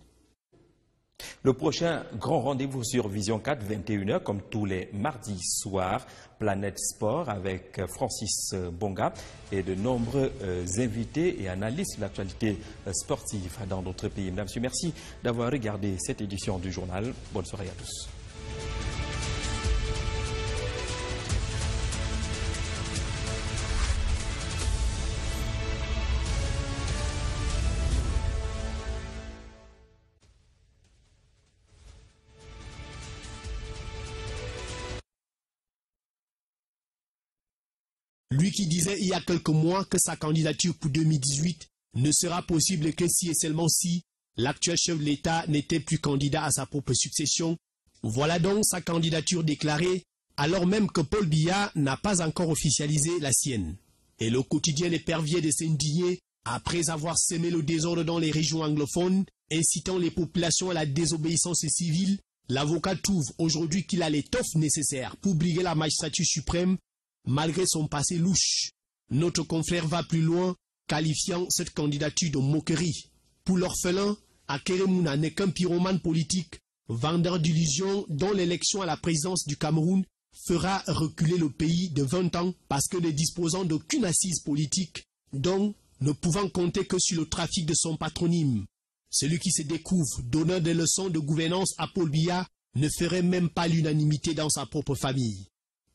Le prochain grand rendez-vous sur Vision 4, 21h, comme tous les mardis soirs, Planète Sport avec Francis Bonga et de nombreux invités et analystes de l'actualité sportive dans notre pays. Mesdames et messieurs, merci d'avoir regardé cette édition du journal. Bonne soirée à tous. Lui qui disait il y a quelques mois que sa candidature pour 2018 ne sera possible que si et seulement si l'actuel chef de l'État n'était plus candidat à sa propre succession. Voilà donc sa candidature déclarée, alors même que Paul Biya n'a pas encore officialisé la sienne. Et le quotidien L'Épervier de s'indigner après avoir semé le désordre dans les régions anglophones, incitant les populations à la désobéissance civile. L'avocat trouve aujourd'hui qu'il a l'étoffe nécessaire pour briguer la magistrature suprême, malgré son passé louche. Notre confrère va plus loin, qualifiant cette candidature de moquerie. Pour l'orphelin, Akeremouna n'est qu'un pyromane politique, vendeur d'illusions dont l'élection à la présidence du Cameroun fera reculer le pays de 20 ans parce que ne disposant d'aucune assise politique, donc ne pouvant compter que sur le trafic de son patronyme. Celui qui se découvre donnant des leçons de gouvernance à Paul Biya ne ferait même pas l'unanimité dans sa propre famille.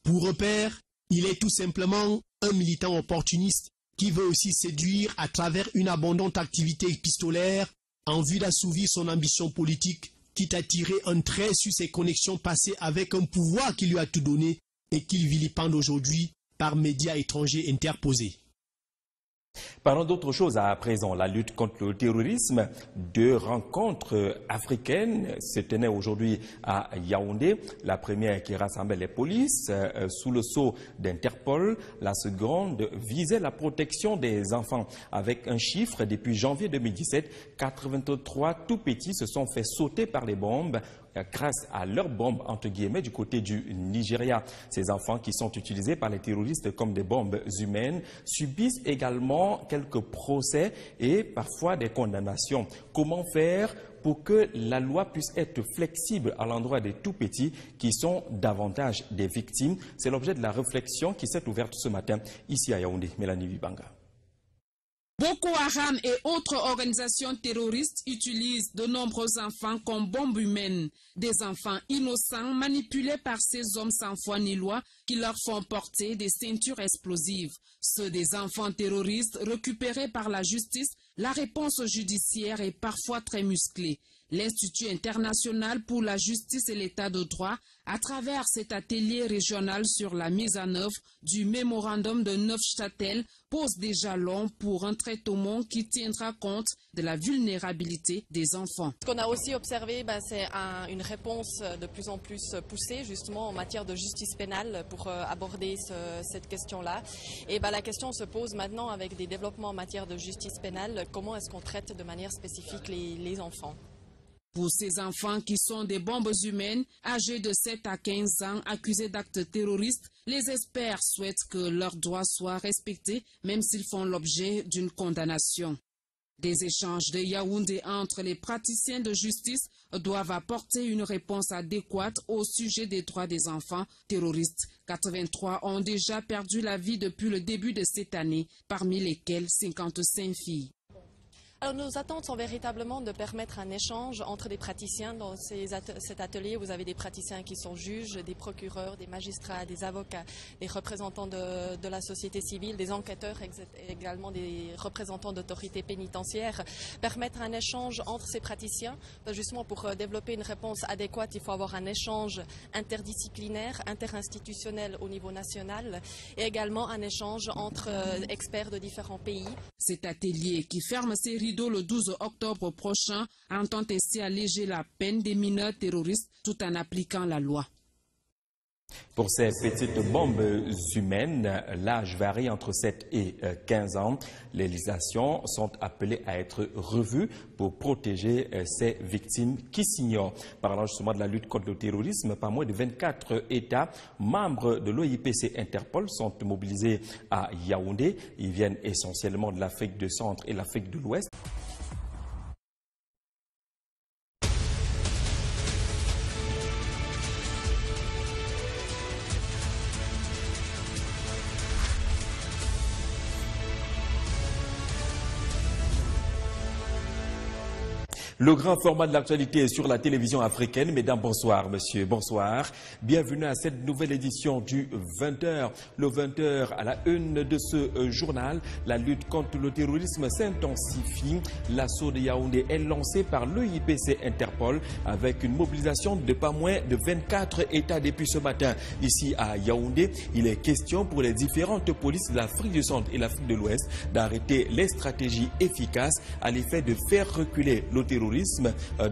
Pour repère, il est tout simplement un militant opportuniste qui veut aussi séduire à travers une abondante activité épistolaire en vue d'assouvir son ambition politique, quitte à tirer un trait sur ses connexions passées avec un pouvoir qui lui a tout donné et qu'il vilipende aujourd'hui par médias étrangers interposés. Parlons d'autre chose à présent, la lutte contre le terrorisme. 2 rencontres africaines se tenaient aujourd'hui à Yaoundé. La première qui rassemblait les polices sous le sceau d'Interpol. La seconde visait la protection des enfants. Avec un chiffre, depuis janvier 2017, 83 tout petits se sont fait sauter par les bombes grâce à leurs bombes, entre guillemets, du côté du Nigeria. Ces enfants qui sont utilisés par les terroristes comme des bombes humaines subissent également quelques procès et parfois des condamnations. Comment faire pour que la loi puisse être flexible à l'endroit des tout-petits qui sont davantage des victimes? C'est l'objet de la réflexion qui s'est ouverte ce matin ici à Yaoundé. Mélanie Vibanga. Boko Haram et autres organisations terroristes utilisent de nombreux enfants comme bombes humaines. Des enfants innocents manipulés par ces hommes sans foi ni loi qui leur font porter des ceintures explosives. Ceux des enfants terroristes récupérés par la justice, la réponse judiciaire est parfois très musclée. L'Institut international pour la justice et l'état de droit, à travers cet atelier régional sur la mise en œuvre du mémorandum de Neufchâtel, pose des jalons pour un traitement qui tiendra compte de la vulnérabilité des enfants. Ce qu'on a aussi observé, c'est une réponse de plus en plus poussée justement en matière de justice pénale pour aborder cette question-là. Et la question se pose maintenant avec des développements en matière de justice pénale, comment est-ce qu'on traite de manière spécifique les enfants? Pour ces enfants qui sont des bombes humaines, âgés de 7 à 15 ans, accusés d'actes terroristes, les experts souhaitent que leurs droits soient respectés, même s'ils font l'objet d'une condamnation. Des échanges de Yaoundé entre les praticiens de justice doivent apporter une réponse adéquate au sujet des droits des enfants terroristes. 83 ont déjà perdu la vie depuis le début de cette année, parmi lesquels 55 filles. Alors, nos attentes sont véritablement de permettre un échange entre des praticiens. Dans cet atelier, vous avez des praticiens qui sont juges, des procureurs, des magistrats, des avocats, des représentants de la société civile, des enquêteurs, également des représentants d'autorités pénitentiaires. Permettre un échange entre ces praticiens, justement pour développer une réponse adéquate, il faut avoir un échange interdisciplinaire, interinstitutionnel au niveau national et également un échange entre experts de différents pays. Cet atelier qui ferme ses rideaux le 12 octobre prochain entend ainsi alléger la peine des mineurs terroristes tout en appliquant la loi. Pour ces petites bombes humaines, l'âge varie entre 7 et 15 ans. Les législations sont appelées à être revues pour protéger ces victimes qui s'ignorent. Parlant justement de la lutte contre le terrorisme, pas moins de 24 États membres de l'OIPC Interpol sont mobilisés à Yaoundé. Ils viennent essentiellement de l'Afrique du Centre et l'Afrique de l'Ouest. Le grand format de l'actualité est sur la télévision africaine. Mesdames, bonsoir, monsieur, bonsoir. Bienvenue à cette nouvelle édition du 20h. Le 20h à la une de ce journal. La lutte contre le terrorisme s'intensifie. L'assaut de Yaoundé est lancé par l'OIPC Interpol avec une mobilisation de pas moins de 24 États depuis ce matin. Ici à Yaoundé, il est question pour les différentes polices de l'Afrique du Centre et l'Afrique de l'Ouest d'arrêter les stratégies efficaces à l'effet de faire reculer le terrorisme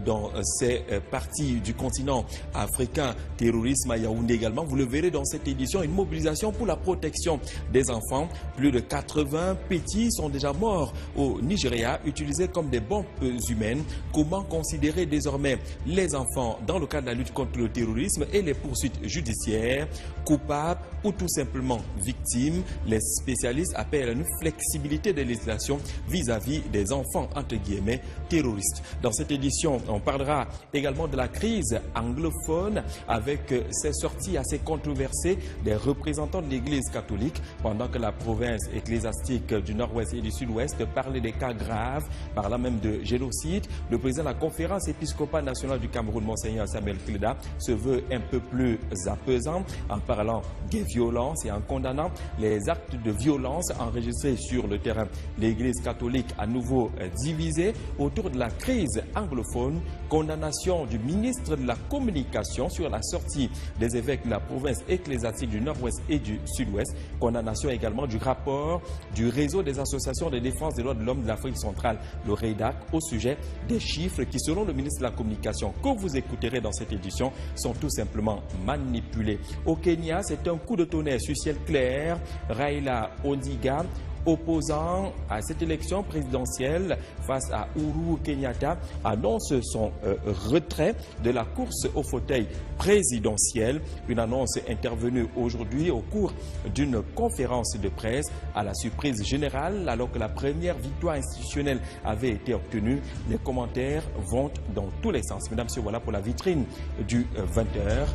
dans ces parties du continent africain. Terrorisme à Yaoundé également. Vous le verrez dans cette édition, une mobilisation pour la protection des enfants. Plus de 80 petits sont déjà morts au Nigeria, utilisés comme des bombes humaines. Comment considérer désormais les enfants dans le cadre de la lutte contre le terrorisme et les poursuites judiciaires? Coupables ou tout simplement victimes? Les spécialistes appellent à une flexibilité des législations vis-à-vis des enfants entre guillemets terroristes. Dans cette édition, on parlera également de la crise anglophone avec ces sorties assez controversées des représentants de l'Église catholique pendant que la province ecclésiastique du Nord-Ouest et du Sud-Ouest parlait des cas graves, parlant même de génocide. Le président de la conférence épiscopale nationale du Cameroun, Monseigneur Samuel Kleda, se veut un peu plus apaisant en parlant des violences et en condamnant les actes de violence enregistrés sur le terrain. L'Église catholique à nouveau divisée autour de la crise anglophone, condamnation du ministre de la Communication sur la sortie des évêques de la province ecclésiastique du Nord-Ouest et du Sud-Ouest, condamnation également du rapport du réseau des associations de défense des droits de l'homme de l'Afrique centrale, le REIDAC, au sujet des chiffres qui, selon le ministre de la Communication, que vous écouterez dans cette édition, sont tout simplement manipulés. Au Kenya, c'est un coup de tonnerre sur ciel clair. Raila Odinga, opposant à cette élection présidentielle face à Uhuru Kenyatta, annonce son retrait de la course au fauteuil présidentiel. Une annonce intervenue aujourd'hui au cours d'une conférence de presse à la surprise générale, alors que la première victoire institutionnelle avait été obtenue. Les commentaires vont dans tous les sens. Mesdames et messieurs, voilà pour la vitrine du 20h.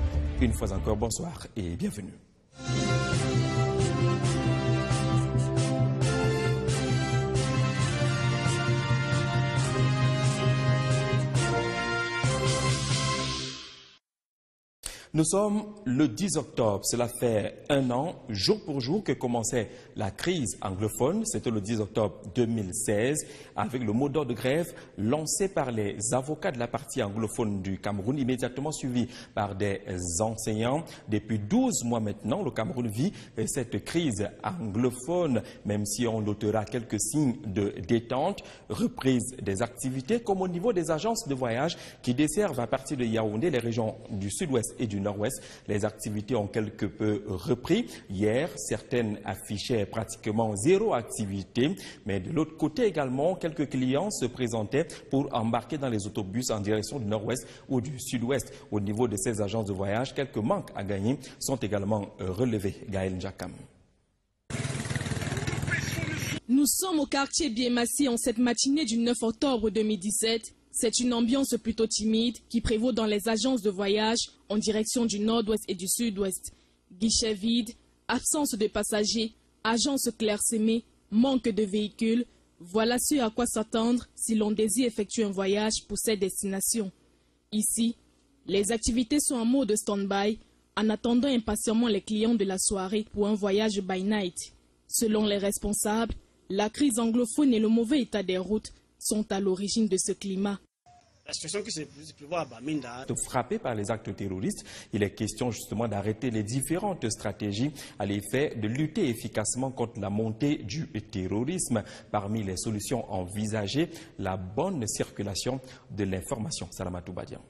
Une fois encore, bonsoir et bienvenue. Nous sommes le 10 octobre. Cela fait un an, jour pour jour, que commençait la crise anglophone. C'était le 10 octobre 2016, avec le mot d'ordre de grève lancé par les avocats de la partie anglophone du Cameroun, immédiatement suivi par des enseignants. Depuis 12 mois maintenant, le Cameroun vit cette crise anglophone, même si on notera quelques signes de détente, reprise des activités, comme au niveau des agences de voyage qui desservent à partir de Yaoundé les régions du Sud-Ouest et du Nord-Ouest. Les activités ont quelque peu repris. Hier, certaines affichaient pratiquement zéro activité, mais de l'autre côté également, quelques clients se présentaient pour embarquer dans les autobus en direction du Nord-Ouest ou du Sud-Ouest. Au niveau de ces agences de voyage, quelques manques à gagner sont également relevés. Gaël Njakam. Nous sommes au quartier Biémassi en cette matinée du 9 octobre 2017. C'est une ambiance plutôt timide qui prévaut dans les agences de voyage en direction du Nord-Ouest et du Sud-Ouest. Guichets vides, absence de passagers, agences clairsemées, manque de véhicules. Voilà ce à quoi s'attendre si l'on désire effectuer un voyage pour ces destinations. Ici, les activités sont en mode stand-by en attendant impatiemment les clients de la soirée pour un voyage by night. Selon les responsables, la crise anglophone et le mauvais état des routes sont à l'origine de ce climat. La situation qui se prévoit à Bamenda. Frappé par les actes terroristes, il est question justement d'arrêter les différentes stratégies à l'effet de lutter efficacement contre la montée du terrorisme. Parmi les solutions envisagées, la bonne circulation de l'information. Salamatou Badian.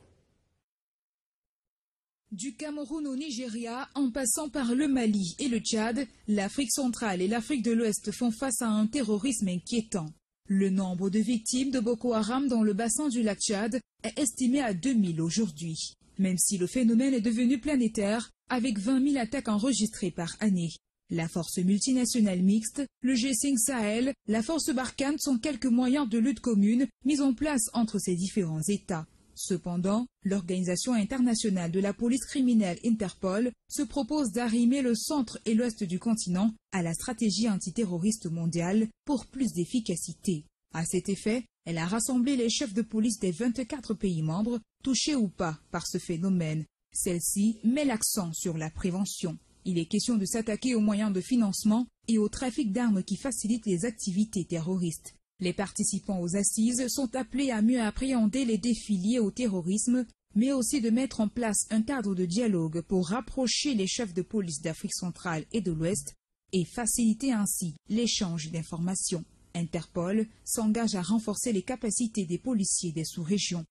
Du Cameroun au Nigeria, en passant par le Mali et le Tchad, l'Afrique centrale et l'Afrique de l'Ouest font face à un terrorisme inquiétant. Le nombre de victimes de Boko Haram dans le bassin du lac Tchad est estimé à 2000 aujourd'hui, même si le phénomène est devenu planétaire avec 20 000 attaques enregistrées par année. La force multinationale mixte, le G5 Sahel, la force Barkhane sont quelques moyens de lutte commune mis en place entre ces différents États. Cependant, l'Organisation internationale de la police criminelle Interpol se propose d'arrimer le centre et l'ouest du continent à la stratégie antiterroriste mondiale pour plus d'efficacité. À cet effet, elle a rassemblé les chefs de police des 24 pays membres, touchés ou pas par ce phénomène. Celle-ci met l'accent sur la prévention. Il est question de s'attaquer aux moyens de financement et au trafic d'armes qui facilitent les activités terroristes. Les participants aux assises sont appelés à mieux appréhender les défis liés au terrorisme, mais aussi de mettre en place un cadre de dialogue pour rapprocher les chefs de police d'Afrique centrale et de l'Ouest et faciliter ainsi l'échange d'informations. Interpol s'engage à renforcer les capacités des policiers des sous-régions.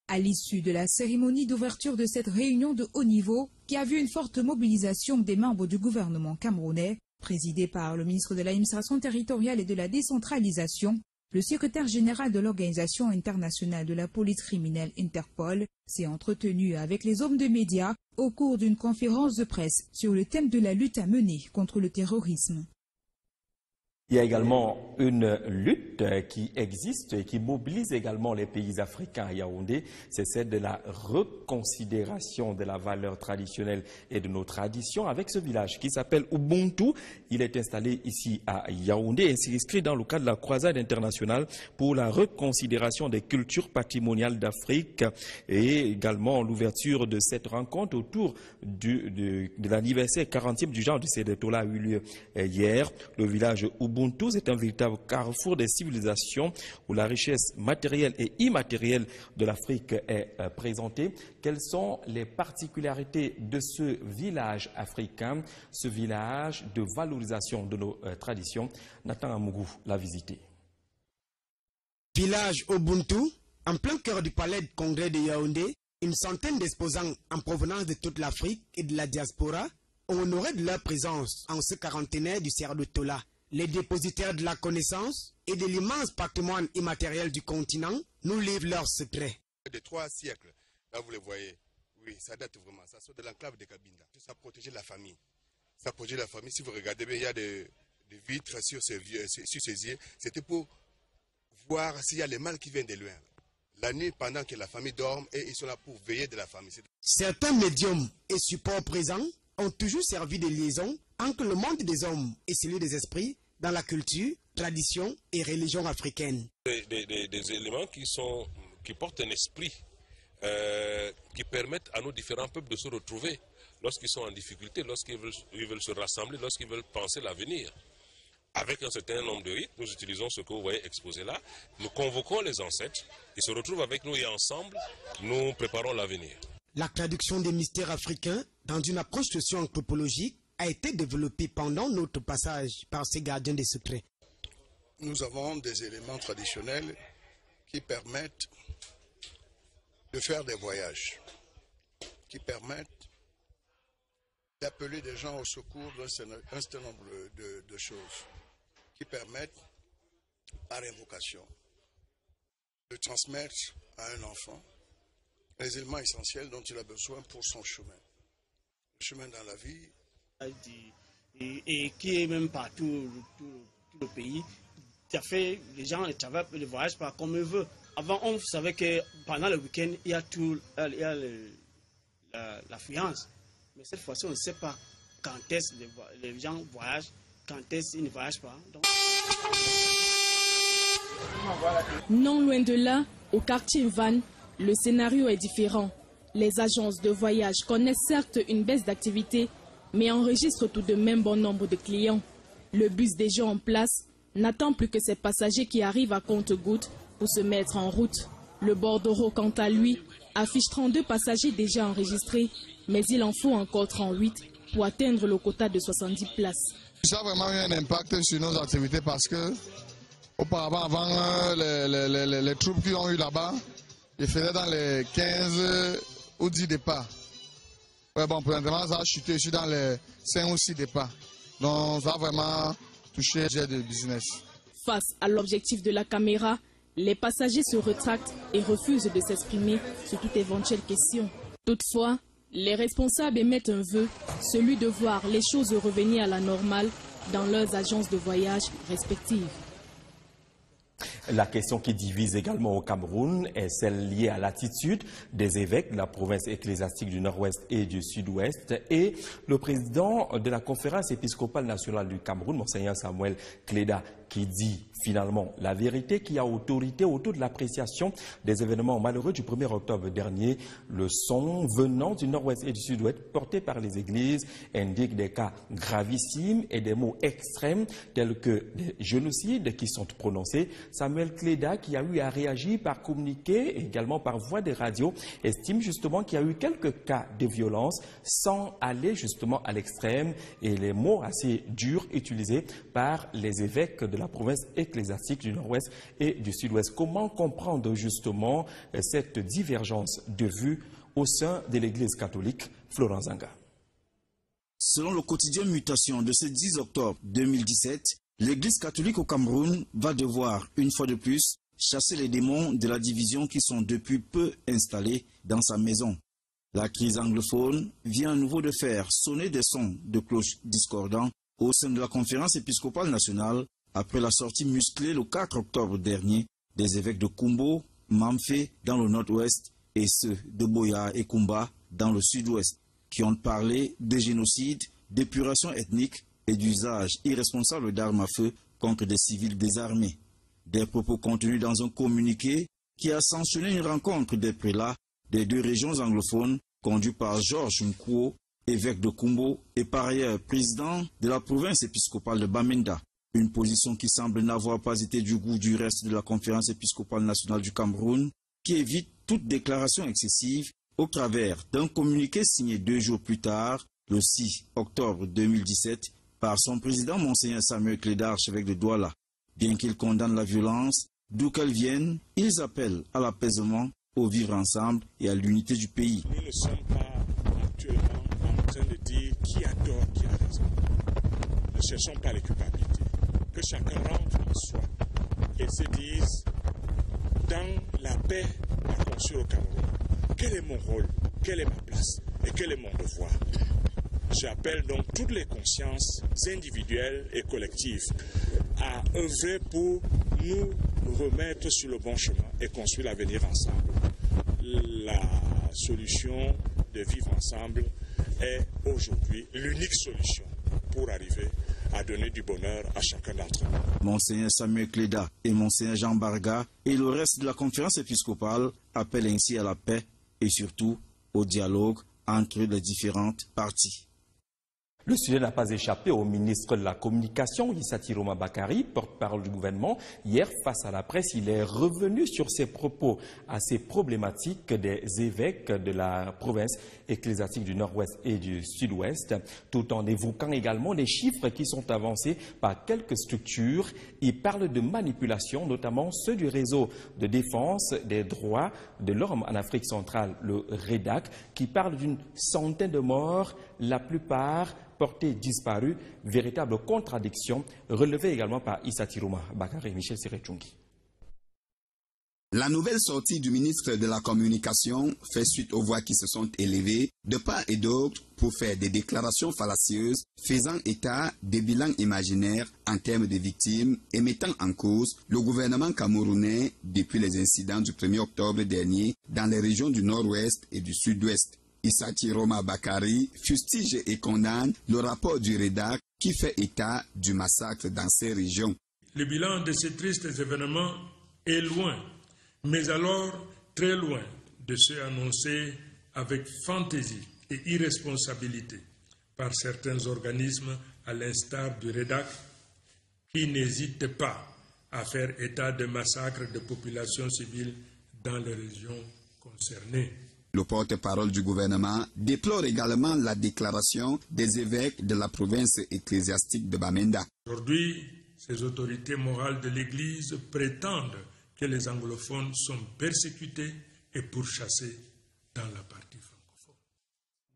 À l'issue de la cérémonie d'ouverture de cette réunion de haut niveau, qui a vu une forte mobilisation des membres du gouvernement camerounais, présidé par le ministre de l'administration territoriale et de la décentralisation, le secrétaire général de l'Organisation internationale de la police criminelle Interpol s'est entretenu avec les hommes de médias au cours d'une conférence de presse sur le thème de la lutte à mener contre le terrorisme. Il y a également une lutte qui existe et qui mobilise également les pays africains à Yaoundé. C'est celle de la reconsidération de la valeur traditionnelle et de nos traditions avec ce village qui s'appelle Ubuntu. Il est installé ici à Yaoundé et s'inscrit dans le cadre de la croisade internationale pour la reconsidération des cultures patrimoniales d'Afrique et également l'ouverture de cette rencontre autour de l'anniversaire 40e du genre du Sédétola a eu lieu hier. Le village Ubuntu est un véritable carrefour des civilisations où la richesse matérielle et immatérielle de l'Afrique est présentée. Quelles sont les particularités de ce village africain, ce village de valorisation de nos traditions? Nathan Amougou l'a visité. Village Ubuntu, en plein cœur du palais de congrès de Yaoundé, une centaine d'exposants en provenance de toute l'Afrique et de la diaspora ont honoré de leur présence en ce quarantenaire du Sédétola. Les dépositaires de la connaissance et de l'immense patrimoine immatériel du continent nous livrent leurs secrets. De 3 siècles, là vous le voyez, oui, ça date vraiment, ça sort de l'enclave de Cabinda. Ça protégeait la famille. Ça protégeait la famille. Si vous regardez bien, il y a des vitres sur ces yeux. C'était pour voir s'il y a les mâles qui viennent de loin. La nuit, pendant que la famille dorme, et ils sont là pour veiller de la famille. Certains médiums et supports présents ont toujours servi de liaison entre le monde des hommes et celui des esprits dans la culture, tradition et religion africaine. Des éléments qui portent un esprit, qui permettent à nos différents peuples de se retrouver lorsqu'ils sont en difficulté, lorsqu'ils veulent se rassembler, lorsqu'ils veulent penser l'avenir. Avec un certain nombre de rites, nous utilisons ce que vous voyez exposé là. Nous convoquons les ancêtres, ils se retrouvent avec nous et ensemble, nous préparons l'avenir. La traduction des mystères africains dans une approche socio-anthropologique a été développée pendant notre passage par ces gardiens des secrets. Nous avons des éléments traditionnels qui permettent de faire des voyages, qui permettent d'appeler des gens au secours d'un certain nombre de choses, qui permettent, par invocation, de transmettre à un enfant les éléments essentiels dont il a besoin pour son chemin. Le chemin dans la vie. Et qui est même partout, tout le pays. Les gens travaillent le voyage pas comme ils veulent. Avant, on savait que pendant le week-end, il y a l'affluence. Mais cette fois-ci, on ne sait pas quand est-ce que les gens voyagent, quand est-ce qu'ils ne voyagent pas. Donc... Non loin de là, au quartier Van, le scénario est différent. Les agences de voyage connaissent certes une baisse d'activité, mais enregistrent tout de même bon nombre de clients. Le bus déjà en place n'attend plus que ces passagers qui arrivent à compte-gouttes pour se mettre en route. Le bordereau, quant à lui, affiche 32 passagers déjà enregistrés, mais il en faut encore 38 pour atteindre le quota de 70 places. Ça a vraiment eu un impact sur nos activités parce que auparavant, avant les troupes qui ont eu là-bas, ils faisaient dans les 15 ou 10 départs. Ouais, bon, présentement, ça a chuté, je suis dans les 5 ou 6 départs. Donc, ça a vraiment touché le business. Face à l'objectif de la caméra, les passagers se rétractent et refusent de s'exprimer sur toute éventuelle question. Toutefois, les responsables émettent un vœu, celui de voir les choses revenir à la normale dans leurs agences de voyage respectives. La question qui divise également au Cameroun est celle liée à l'attitude des évêques de la province ecclésiastique du Nord-Ouest et du Sud-Ouest. Et le président de la conférence épiscopale nationale du Cameroun, Monseigneur Samuel Cléda, qui dit finalement la vérité, qui a autorité autour de l'appréciation des événements malheureux du 1er octobre dernier. Le son venant du Nord-Ouest et du Sud-Ouest porté par les églises indique des cas gravissimes et des mots extrêmes tels que des génocides qui sont prononcés. Samuel Cléda, qui a eu à réagir par communiqué, également par voie des radios, estime justement qu'il y a eu quelques cas de violence sans aller justement à l'extrême et les mots assez durs utilisés par les évêques de la province ecclésiastique du Nord-Ouest et du Sud-Ouest. Comment comprendre justement cette divergence de vues au sein de l'Église catholique? Florent Zanga. Selon le quotidien Mutation de ce 10 octobre 2017, l'Église catholique au Cameroun va devoir, une fois de plus, chasser les démons de la division qui sont depuis peu installés dans sa maison. La crise anglophone vient à nouveau de faire sonner des sons de cloches discordants au sein de la conférence épiscopale nationale après la sortie musclée le 4 octobre dernier des évêques de Kumbo, Mamfé dans le nord-ouest et ceux de Boya et Kumba dans le sud-ouest, qui ont parlé de génocide, d'épuration ethnique et d'usage irresponsable d'armes à feu contre des civils désarmés. Des propos contenus dans un communiqué qui a sanctionné une rencontre des prélats des deux régions anglophones conduite par Georges Nkuo, évêque de Kumbo et par ailleurs président de la province épiscopale de Bamenda. Une position qui semble n'avoir pas été du goût du reste de la conférence épiscopale nationale du Cameroun, qui évite toute déclaration excessive au travers d'un communiqué signé 2 jours plus tard, le 6 octobre 2017, par son président Monseigneur Samuel Cléda, archevêque de Douala. Bien qu'ils condamnent la violence, d'où qu'elle vienne, ils appellent à l'apaisement, au vivre ensemble et à l'unité du pays. Nous ne sommes pas actuellement en train de dire qui a tort, qui a raison. Ne cherchons pas les culpabilités. Que chacun rentre en soi et se dise, dans la paix à construire au Cameroun, quel est mon rôle, quelle est ma place et quel est mon devoir. J'appelle donc toutes les consciences individuelles et collectives à œuvrer pour nous remettre sur le bon chemin et construire l'avenir ensemble. La solution de vivre ensemble est aujourd'hui l'unique solution pour arriver à donner du bonheur à chacun d'entre nous. Monseigneur Samuel Cléda et Monseigneur Jean Barga et le reste de la conférence épiscopale appellent ainsi à la paix et surtout au dialogue entre les différentes parties. Le sujet n'a pas échappé au ministre de la Communication, Issati Roma Bakari, porte-parole du gouvernement. Hier, face à la presse, il est revenu sur ses propos assez problématiques des évêques de la province ecclésiastique du Nord-Ouest et du Sud-Ouest, tout en évoquant également les chiffres qui sont avancés par quelques structures. Il parle de manipulation, notamment ceux du réseau de défense des droits de l'homme en Afrique centrale, le REDAC, qui parle d'une centaine de morts, la plupart portés disparus, véritable contradiction relevée également par Issati Roma Bakari et Michel Sirechungi. La nouvelle sortie du ministre de la Communication fait suite aux voix qui se sont élevées de part et d'autre pour faire des déclarations fallacieuses faisant état des bilans imaginaires en termes de victimes et mettant en cause le gouvernement camerounais depuis les incidents du 1er octobre dernier dans les régions du Nord-Ouest et du Sud-Ouest. Issati Roma Bakari fustige et condamne le rapport du REDAC qui fait état du massacre dans ces régions. Le bilan de ces tristes événements est loin, mais alors très loin de ceux annoncés avec fantaisie et irresponsabilité par certains organismes à l'instar du REDAC qui n'hésitent pas à faire état de massacres de populations civiles dans les régions concernées. Le porte-parole du gouvernement déplore également la déclaration des évêques de la province ecclésiastique de Bamenda. Aujourd'hui, ces autorités morales de l'Église prétendent que les anglophones sont persécutés et pourchassés dans la partie francophone.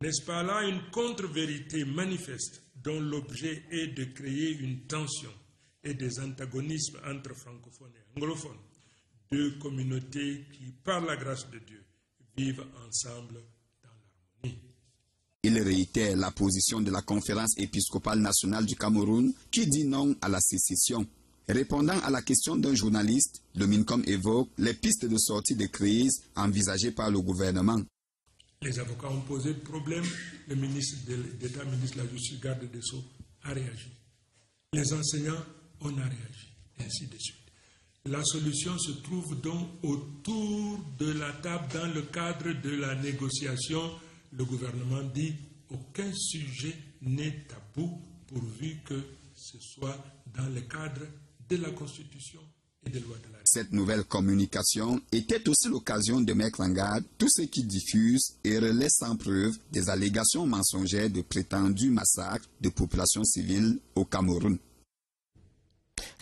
N'est-ce pas là une contre-vérité manifeste dont l'objet est de créer une tension et des antagonismes entre francophones et anglophones, deux communautés qui, par la grâce de Dieu, vivent ensemble dans l'harmonie. Il réitère la position de la Conférence épiscopale nationale du Cameroun qui dit non à la sécession. Répondant à la question d'un journaliste, le MINCOM évoque les pistes de sortie de crise envisagées par le gouvernement. Les avocats ont posé le problème, le ministre d'État, ministre de la Justice, garde des Sceaux, a réagi. Les enseignants, on a réagi, et ainsi de suite. La solution se trouve donc autour de la table dans le cadre de la négociation. Le gouvernement dit aucun sujet n'est tabou pourvu que ce soit dans le cadre de la Constitution et des lois de la République. Cette nouvelle communication était aussi l'occasion de mettre en garde tous ceux qui diffusent et relaient sans preuve des allégations mensongères de prétendus massacres de populations civiles au Cameroun.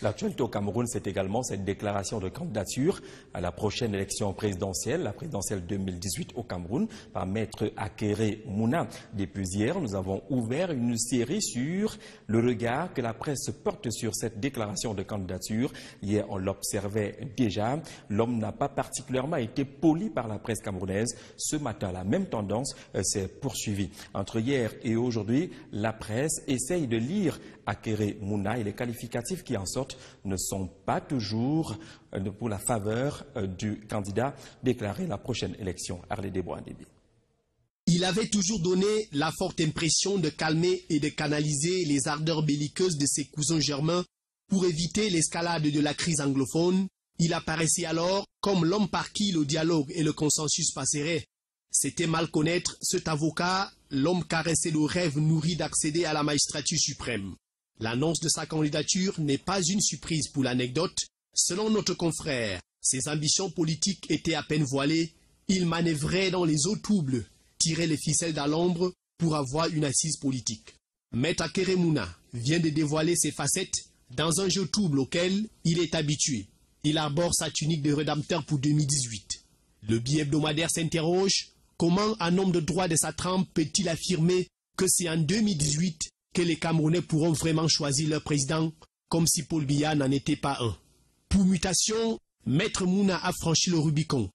L'actualité au Cameroun, c'est également cette déclaration de candidature à la prochaine élection présidentielle, la présidentielle 2018 au Cameroun, par Maître Akere Mouna. Depuis hier, nous avons ouvert une série sur le regard que la presse porte sur cette déclaration de candidature. Hier, on l'observait déjà. L'homme n'a pas particulièrement été poli par la presse camerounaise. Ce matin, la même tendance s'est poursuivie. Entre hier et aujourd'hui, la presse essaye de lire Akere Mouna et les qualificatifs qui en sortent votes ne sont pas toujours pour la faveur du candidat déclaré la prochaine élection. Arlé Desbois-Ndébi. Il avait toujours donné la forte impression de calmer et de canaliser les ardeurs belliqueuses de ses cousins germains pour éviter l'escalade de la crise anglophone. Il apparaissait alors comme l'homme par qui le dialogue et le consensus passeraient. C'était mal connaître cet avocat, l'homme caressait le rêve nourri d'accéder à la magistrature suprême. L'annonce de sa candidature n'est pas une surprise pour l'anecdote. Selon notre confrère, ses ambitions politiques étaient à peine voilées. Il manœuvrait dans les eaux troubles, tirait les ficelles dans l'ombre pour avoir une assise politique. Maître Keremouna vient de dévoiler ses facettes dans un jeu trouble auquel il est habitué. Il arbore sa tunique de rédempteur pour 2018. Le billet hebdomadaire s'interroge. Comment un homme de droit de sa trempe peut-il affirmer que c'est en 2018 que les Camerounais pourront vraiment choisir leur président, comme si Paul Biya n'en était pas un? Pour mutation, Maître Mouna a franchi le Rubicon.